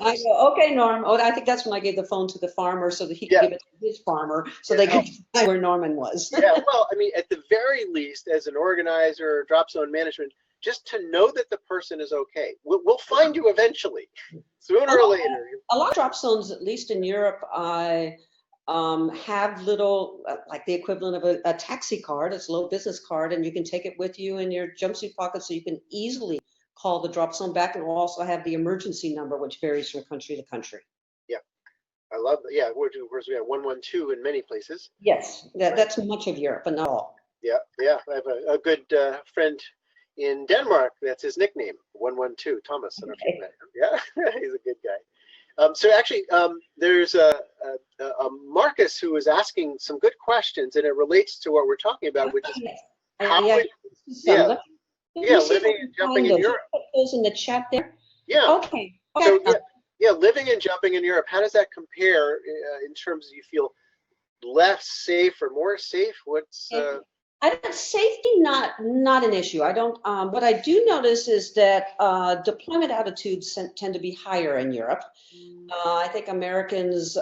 B: I go, okay, Norm. Oh, I think that's when I gave the phone to the farmer so that he could give it to his farmer, so they could find where Norman was.
A: Yeah, well, I mean, at the very least, as an organizer, drop zone management, just to know that the person is okay. We'll find you eventually, sooner or later.
B: A lot of drop zones, at least in Europe, have little, like the equivalent of a taxi card. It's a little business card, and you can take it with you in your jumpsuit pocket, so you can easily call the drop zone back. And we'll also have the emergency number, which varies from country to country.
A: Yeah, I love that. Yeah, we have 112 in many places.
B: Yes, that's much of Europe, but not all.
A: Yeah, yeah. I have a good friend in Denmark. That's his nickname, 112, Thomas. I don't know if you met him. Yeah, he's a good guy. So actually, there's a Marcus who is asking some good questions, and it relates to what we're talking about, which is how living and jumping in Europe.
B: Put those in the chat there.
A: Yeah.
B: Okay.
A: So living and jumping in Europe. How does that compare in terms of you feel less safe or more safe? What's
B: safety not an issue. I don't. What I do notice is that deployment attitudes tend to be higher in Europe. I think Americans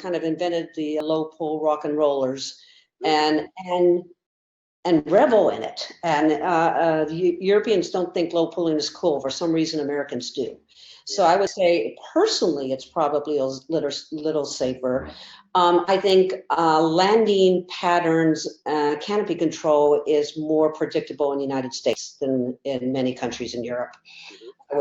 B: kind of invented the low pull rock and rollers, and revel in it. And Europeans don't think low pulling is cool. For some reason, Americans do. So I would say personally, it's probably a little safer. I think landing patterns, canopy control is more predictable in the United States than in many countries in Europe. I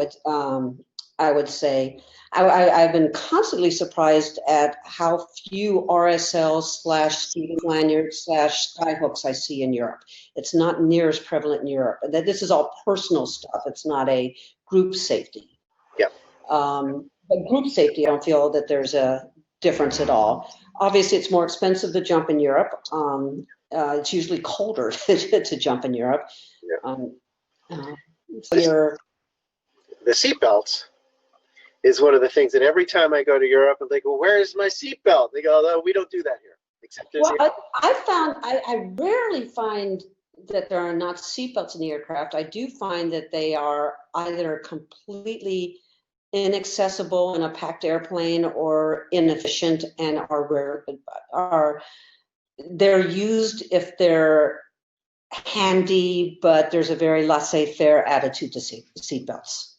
B: would say I've been constantly surprised at how few RSL/Stevens lanyards/skyhooks I see in Europe. It's not near as prevalent in Europe. This is all personal stuff. It's not a group safety.
A: Yeah.
B: But group safety, I don't feel that there's a difference at all. Obviously, it's more expensive to jump in Europe. It's usually colder to jump in Europe.
A: Yeah. The seatbelts is one of the things that every time I go to Europe, I'm like, well, where is my seatbelt? They go, oh, we don't do that here. Except
B: I rarely find that there are not seatbelts in the aircraft. I do find that they are either completely inaccessible in a packed airplane or inefficient, and they're used if they're handy, but there's a very laissez-faire attitude to seatbelts.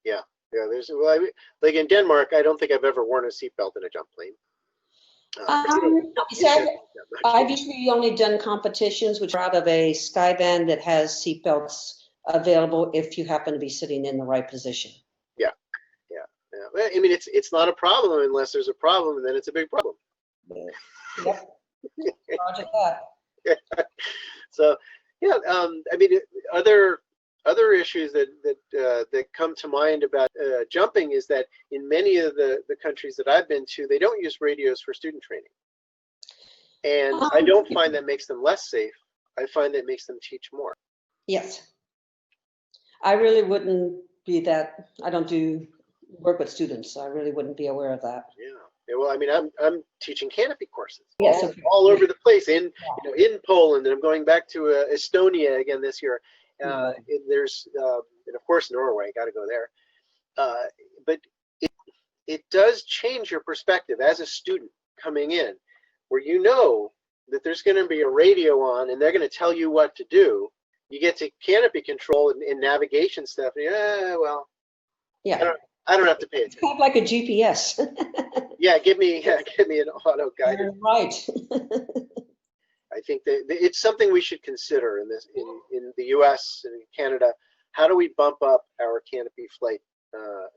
A: Yeah, Yeah, well, like in Denmark, I don't think I've ever worn a seatbelt in a jump plane. But you don't
B: See,
A: use it that much.
B: I've usually only done competitions which are out of a Skyvan that has seatbelts available if you happen to be sitting in the right position.
A: Yeah, yeah, yeah. Well, I mean, it's not a problem unless there's a problem, and then it's a big problem.
B: Yep. Roger that.
A: So, yeah, I mean, other issues that come to mind about jumping is that in many of the countries that I've been to, they don't use radios for student training, and I don't find that makes them less safe. I find that makes them teach more.
B: Yes. I really wouldn't be that. I don't do work with students, so I really wouldn't be aware of that.
A: Yeah. Yeah, well, I mean, I'm teaching canopy courses all over the place in in Poland, and I'm going back to Estonia again this year. There's and of course Norway, got to go there. But it does change your perspective as a student coming in, where you know that there's going to be a radio on, and they're going to tell you what to do. You get to canopy control and navigation stuff. And well,
B: yeah.
A: I don't have to pay attention.
B: It's kind of like a GPS.
A: Yeah, give me an auto guided.
B: Right.
A: I think that it's something we should consider in the U.S. and in Canada. How do we bump up our canopy flight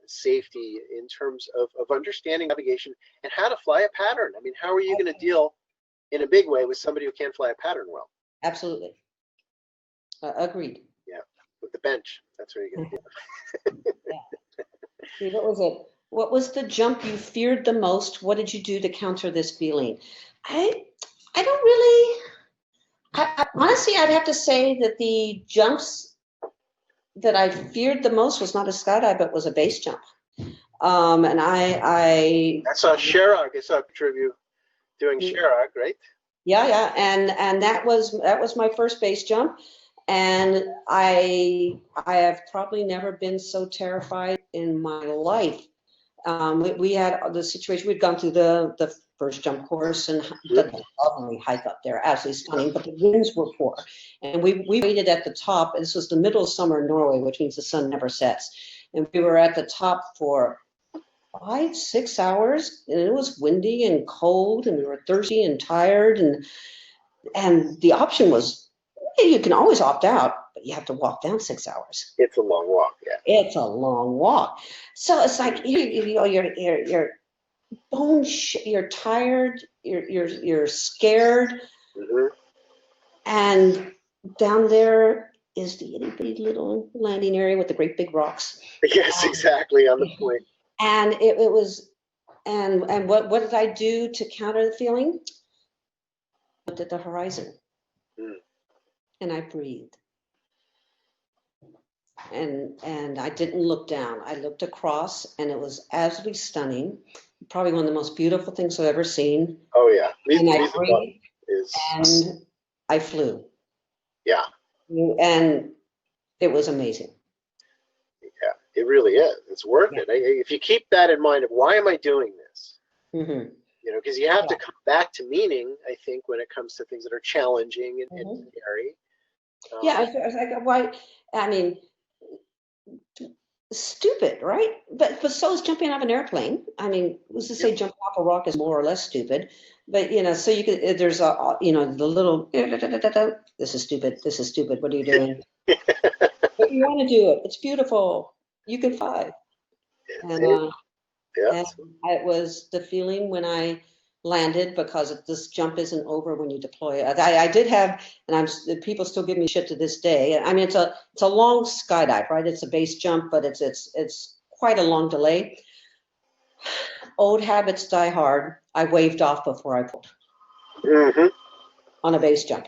A: safety in terms of understanding navigation and how to fly a pattern? I mean, how are you going to deal in a big way with somebody who can't fly a pattern well?
B: Absolutely. Agreed.
A: Yeah, with the bench. That's what you're going to do.
B: Yeah. See, what was it? What was the jump you feared the most? What did you do to counter this feeling? I don't really. Honestly, I'd have to say that the jumps that I feared the most was not a skydive, but was a base jump. And I
A: saw Sherrock. I saw a picture of you doing Sherrock, right?
B: Yeah, and that was my first base jump, and I have probably never been so terrified in my life. We had the situation, we'd gone through the first jump course and done a lovely hike up there, absolutely stunning, but the winds were poor. And we waited at the top. This was the middle of summer in Norway, which means the sun never sets. And we were at the top for 5-6 hours, and it was windy and cold, and we were thirsty and tired. And the option was, you can always opt out, but you have to walk down 6 hours.
A: It's a long walk, yeah.
B: It's a long walk. So it's like you're bone you're tired, you're scared, and down there is the itty bitty little landing area with the great big rocks.
A: Yes, exactly, on the point.
B: And it was, and what did I do to counter the feeling? I looked at the horizon, and I breathed. And I didn't look down. I looked across, and it was absolutely stunning. Probably one of the most beautiful things I've ever seen.
A: Oh yeah,
B: and I breathed, and I flew.
A: Yeah.
B: And it was amazing.
A: Yeah, it really is. It's worth it. If you keep that in mind of why am I doing this? Because you have to come back to meaning, I think, when it comes to things that are challenging and scary.
B: I was like, why? I mean, stupid, right? But so is jumping out of an airplane. I mean, who's to say jumping off a rock is more or less stupid? But so you could. There's the little. This is stupid. This is stupid. What are you doing? But you want to do it. It's beautiful. You can fly. And it was the feeling when I landed, because this jump isn't over when you deploy. I did have, and people still give me shit to this day. I mean, it's a long skydive, right? It's a base jump, but it's quite a long delay. Old habits die hard. I waved off before I pulled on a base jump.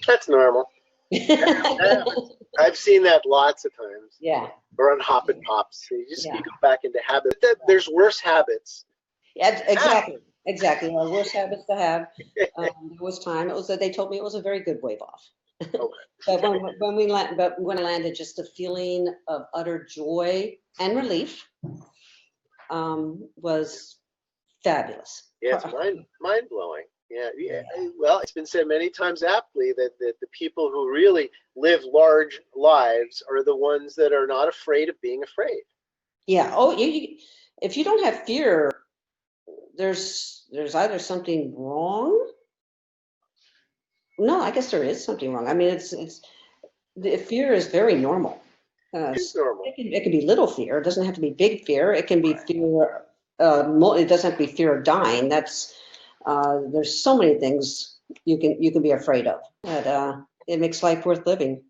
A: That's normal. I've seen that lots of times.
B: Yeah.
A: Or on hop and pops. So you go back into habits. There's worse habits.
B: Yeah, exactly. There are worse habits to have. There was time. It was that they told me it was a very good wave off.
A: Okay.
B: But when I landed, just the feeling of utter joy and relief was fabulous.
A: Yeah, it's mind blowing. Yeah. Well, it's been said many times aptly that the people who really live large lives are the ones that are not afraid of being afraid.
B: Yeah. Oh, if you don't have fear, there's either something wrong. No, I guess there is something wrong. I mean, it's the fear is very normal.
A: It's normal.
B: It can be little fear. It doesn't have to be big fear. It can be
A: Right.
B: fear. It doesn't have to be fear of dying. There's so many things you can be afraid of. That it makes life worth living.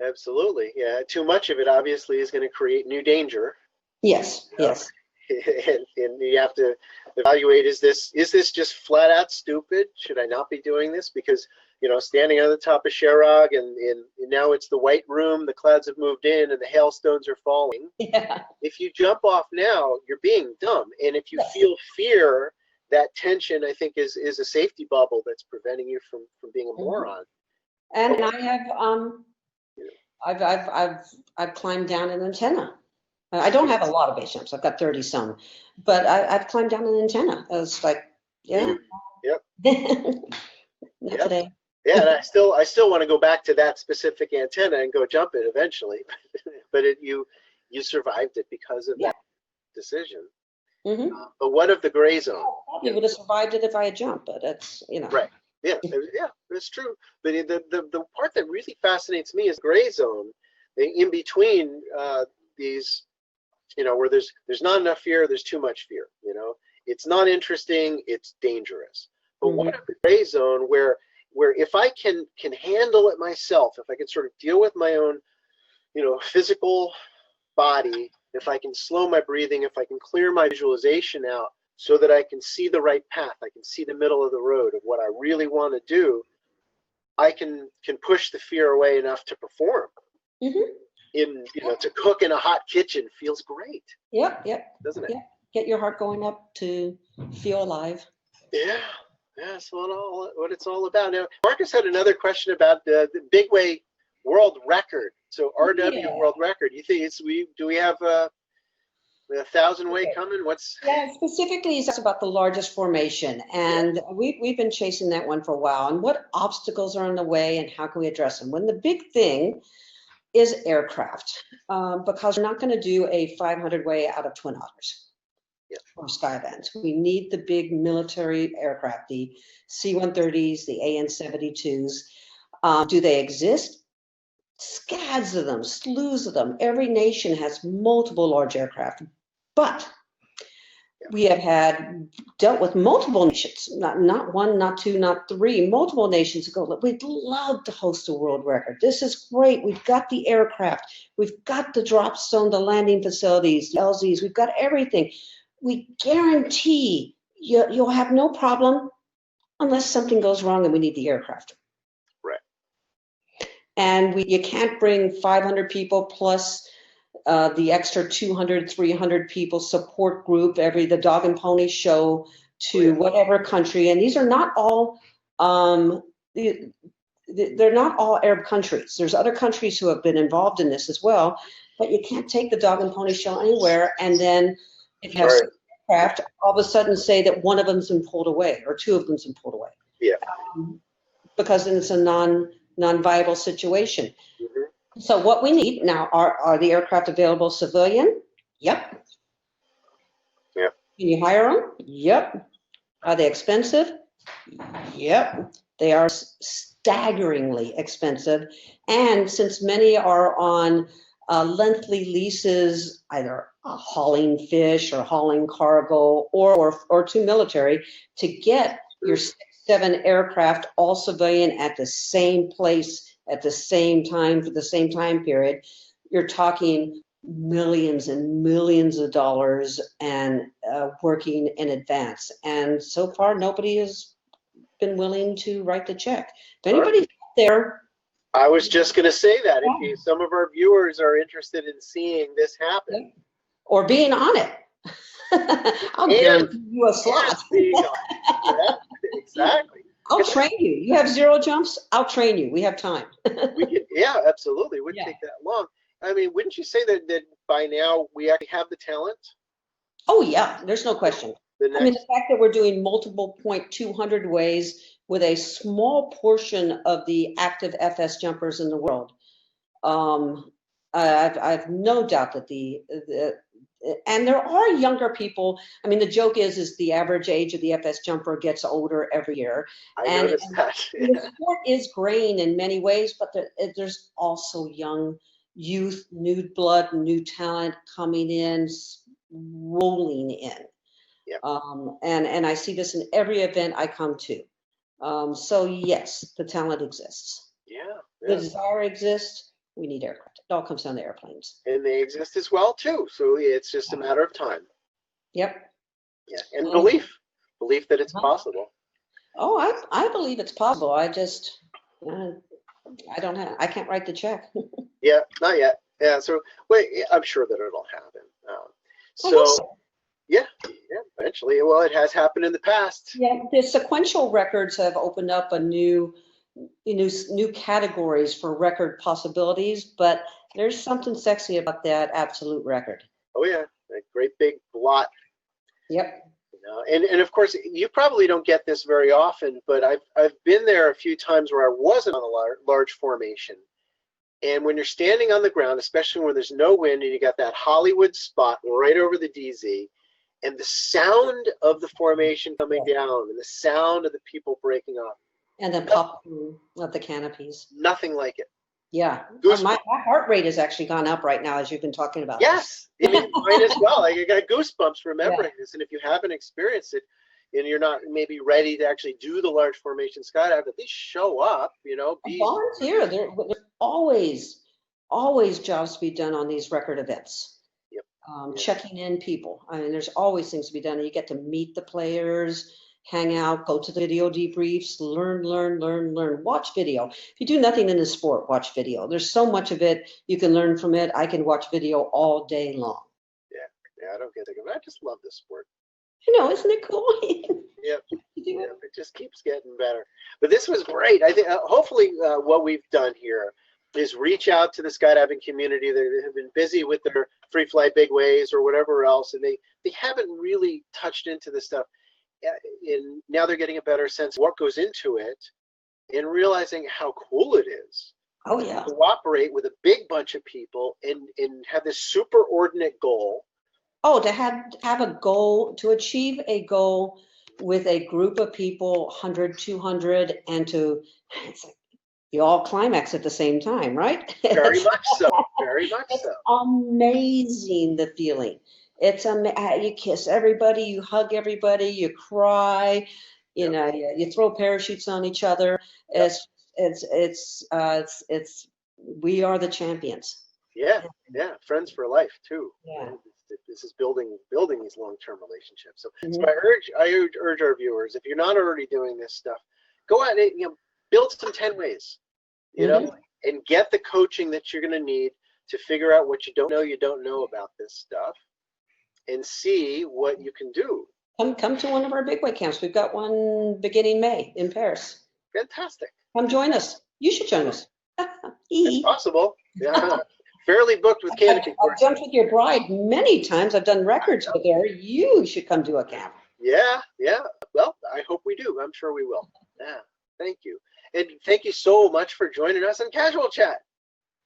A: Absolutely. Yeah. Too much of it obviously is going to create new danger.
B: Yes,
A: You know?
B: yes.
A: And you have to evaluate, is this just flat out stupid? Should I not be doing this? Because, standing on the top of Sherrog and now it's the white room, the clouds have moved in and the hailstones are falling.
B: Yeah.
A: If you jump off now, you're being dumb. And if you
B: Yes.
A: feel fear, that tension, I think, is a safety bubble that's preventing you from being a moron.
B: And I have
A: You know,
B: I've climbed down an antenna. I don't have a lot of base jumps. I've got 30 some, but I've climbed down an antenna. I was like, yeah.
A: Yep.
B: Not
A: Yep.
B: today.
A: Yeah, and I still want to go back to that specific antenna and go jump it eventually, but you survived it because of
B: Yeah.
A: that decision.
B: Hmm.
A: But what of the gray zone?
B: I probably would have survived it if I had jumped, but that's,
A: Right. Yeah, that's true. But the part that really fascinates me is gray zone, in between these, where there's not enough fear, there's too much fear. It's not interesting, it's dangerous. But
B: Mhm.
A: what if the gray zone where if I can handle it myself, if I can sort of deal with my own, physical body, if I can slow my breathing, if I can clear my visualization out so that I can see the right path, I can see the middle of the road of what I really want to do, I can push the fear away enough to perform.
B: Mhm.
A: To cook in a hot kitchen feels great,
B: Yep,
A: doesn't it?
B: yep. Get your heart going up to feel alive.
A: Yeah, that's what it's all about. Now, Marcus had another question about the big way world record. So RW
B: Yeah.
A: world record. You think do we have a 1,000 way coming?
B: Yeah, specifically, it's about the largest formation, and we've been chasing that one for a while. And what obstacles are in the way, and how can we address them? When the big thing is aircraft, because we're not going to do a 500 way out of Twin Otters or Skyvans. We need the big military aircraft, the C-130s, the AN-72s. Do they exist? Scads of them, slews of them. Every nation has multiple large aircraft, but we have dealt with multiple nations, not one, not two, not three, multiple nations go, look, we'd love to host a world record. This is great. We've got the aircraft. We've got the drop zone, the landing facilities, the LZs. We've got everything. We guarantee you'll have no problem unless something goes wrong and we need the aircraft.
A: Right.
B: And you can't bring 500 people plus the extra 200, 300 people support group, the dog and pony show to whatever country. And these are not all, they're not all Arab countries. There's other countries who have been involved in this as well, but you can't take the dog and pony show anywhere. And then if you have aircraft, all of a sudden say that one of them's been pulled away or two of them's been pulled away.
A: Yeah.
B: Because then it's a non-viable situation.
A: Mm-hmm.
B: So what we need now are the aircraft available civilian? Yep.
A: Yep.
B: Can you hire them? Yep. Are they expensive? Yep. They are staggeringly expensive. And since many are on lengthy leases, either hauling fish or hauling cargo or to military, to get your 6-7 aircraft, all civilian at the same place at the same time for the same time period, you're talking millions and millions of dollars and working in advance. And so far, nobody has been willing to write the check. If anybody's there,
A: I was just going to say that if some of our viewers are interested in seeing this happen
B: or being on it, I'll guarantee you a slot.
A: Exactly.
B: I'll train you. You have 0 jumps, I'll train you. We have time.
A: Yeah, absolutely. It wouldn't take that long. I mean, wouldn't you say that by now we actually have the talent?
B: Oh yeah, there's no question. I mean, the fact that we're doing multiple 0.200 ways with a small portion of the active FS jumpers in the world, I've no doubt that and there are younger people. I mean, the joke is the average age of the FS jumper gets older every year,
A: I
B: and,
A: noticed
B: and
A: that.
B: the sport is graying in many ways, but there's also young youth, new blood, new talent coming in, rolling in.
A: Yeah.
B: And I see this in every event I come to. So yes, the talent exists.
A: Yeah.
B: The
A: Yeah.
B: desire exists. We need aircraft. It all comes down to airplanes.
A: And they exist as well too. So it's just a matter of time.
B: Yep.
A: Yeah. And
B: And,
A: belief that it's possible.
B: oh, I believe it's possible. I just, I can't write the check.
A: Yeah, not yet. Yeah, so wait, yeah, I'm sure that it'll happen.
B: I hope
A: So
B: so.
A: yeah, eventually. Well, it has happened in the past.
B: Yeah, the sequential records have opened up a new categories for record possibilities, but there's something sexy about that absolute record.
A: Oh yeah, a great big blot.
B: Yep.
A: And of course, you probably don't get this very often, but I've been there a few times where I wasn't on a large formation. And when you're standing on the ground, especially when there's no wind and you got that Hollywood spot right over the DZ, and the sound of the formation coming down and the sound of the people breaking up.
B: And the pop of the canopies.
A: Nothing like it.
B: Yeah.
A: My
B: heart rate has actually gone up right now as you've been talking about.
A: Yes. I mean, mine as well. Like, I got goosebumps remembering this. And if you haven't experienced it and you're not maybe ready to actually do the large formation skydive, at least show up,
B: Volunteer. There's always jobs to be done on these record events.
A: Yep.
B: Checking in people. I mean, there's always things to be done. And you get to meet the players, hang out, go to the video debriefs, learn. Watch video. If you do nothing in the sport, watch video. There's so much of it. You can learn from it. I can watch video all day long.
A: Yeah, I don't get it. I just love this sport.
B: I know, isn't it cool?
A: Yep. It just keeps getting better. But this was great. I think hopefully what we've done here is reach out to the skydiving community that have been busy with their free fly big ways or whatever else, and they haven't really touched into this stuff. And now they're getting a better sense of what goes into it and realizing how cool it is.
B: Oh yeah.
A: To cooperate with a big bunch of people and have this superordinate goal.
B: Oh, to have a goal, to achieve a goal with a group of people, 100, 200, and it's like you all climax at the same time, right?
A: Very much so. Very much
B: it's
A: so.
B: Amazing, the feeling. It's you kiss everybody, you hug everybody, you cry, you throw parachutes on each other. It's we are the champions.
A: Yeah, friends for life too.
B: Yeah.
A: This is building these long-term relationships. So, so I urge our viewers, if you're not already doing this stuff, go out and build some 10 ways, and get the coaching that you're going to need to figure out what you don't know about this stuff, and see what you can do.
B: Come to one of our big way camps. We've got one beginning May in Paris.
A: Fantastic.
B: Come join us. You should join us.
A: It's possible. Yeah. Fairly booked with canopy.
B: I've jumped with your bride many times. I've done records with her. You should come to a camp.
A: Yeah. Well, I hope we do. I'm sure we will. Yeah. Thank you. And thank you so much for joining us on Casual Chat.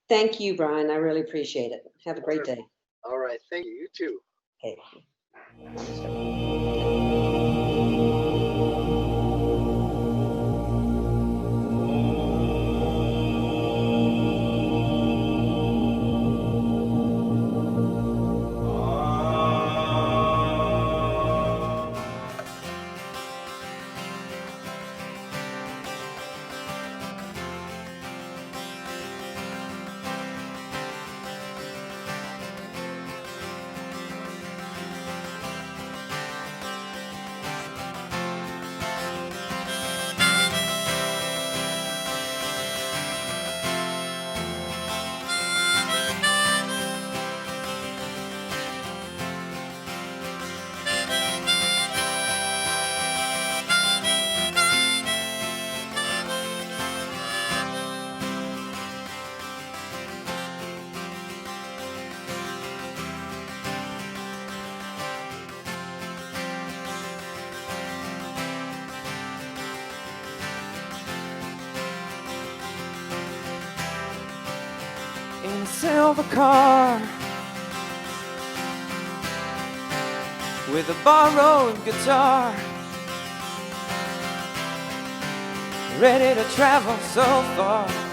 B: Thank you, Brian. I really appreciate it. Have a great day.
A: All right. Thank you. You too.
B: Okay.
C: silver car with a borrowed guitar, ready to travel so far.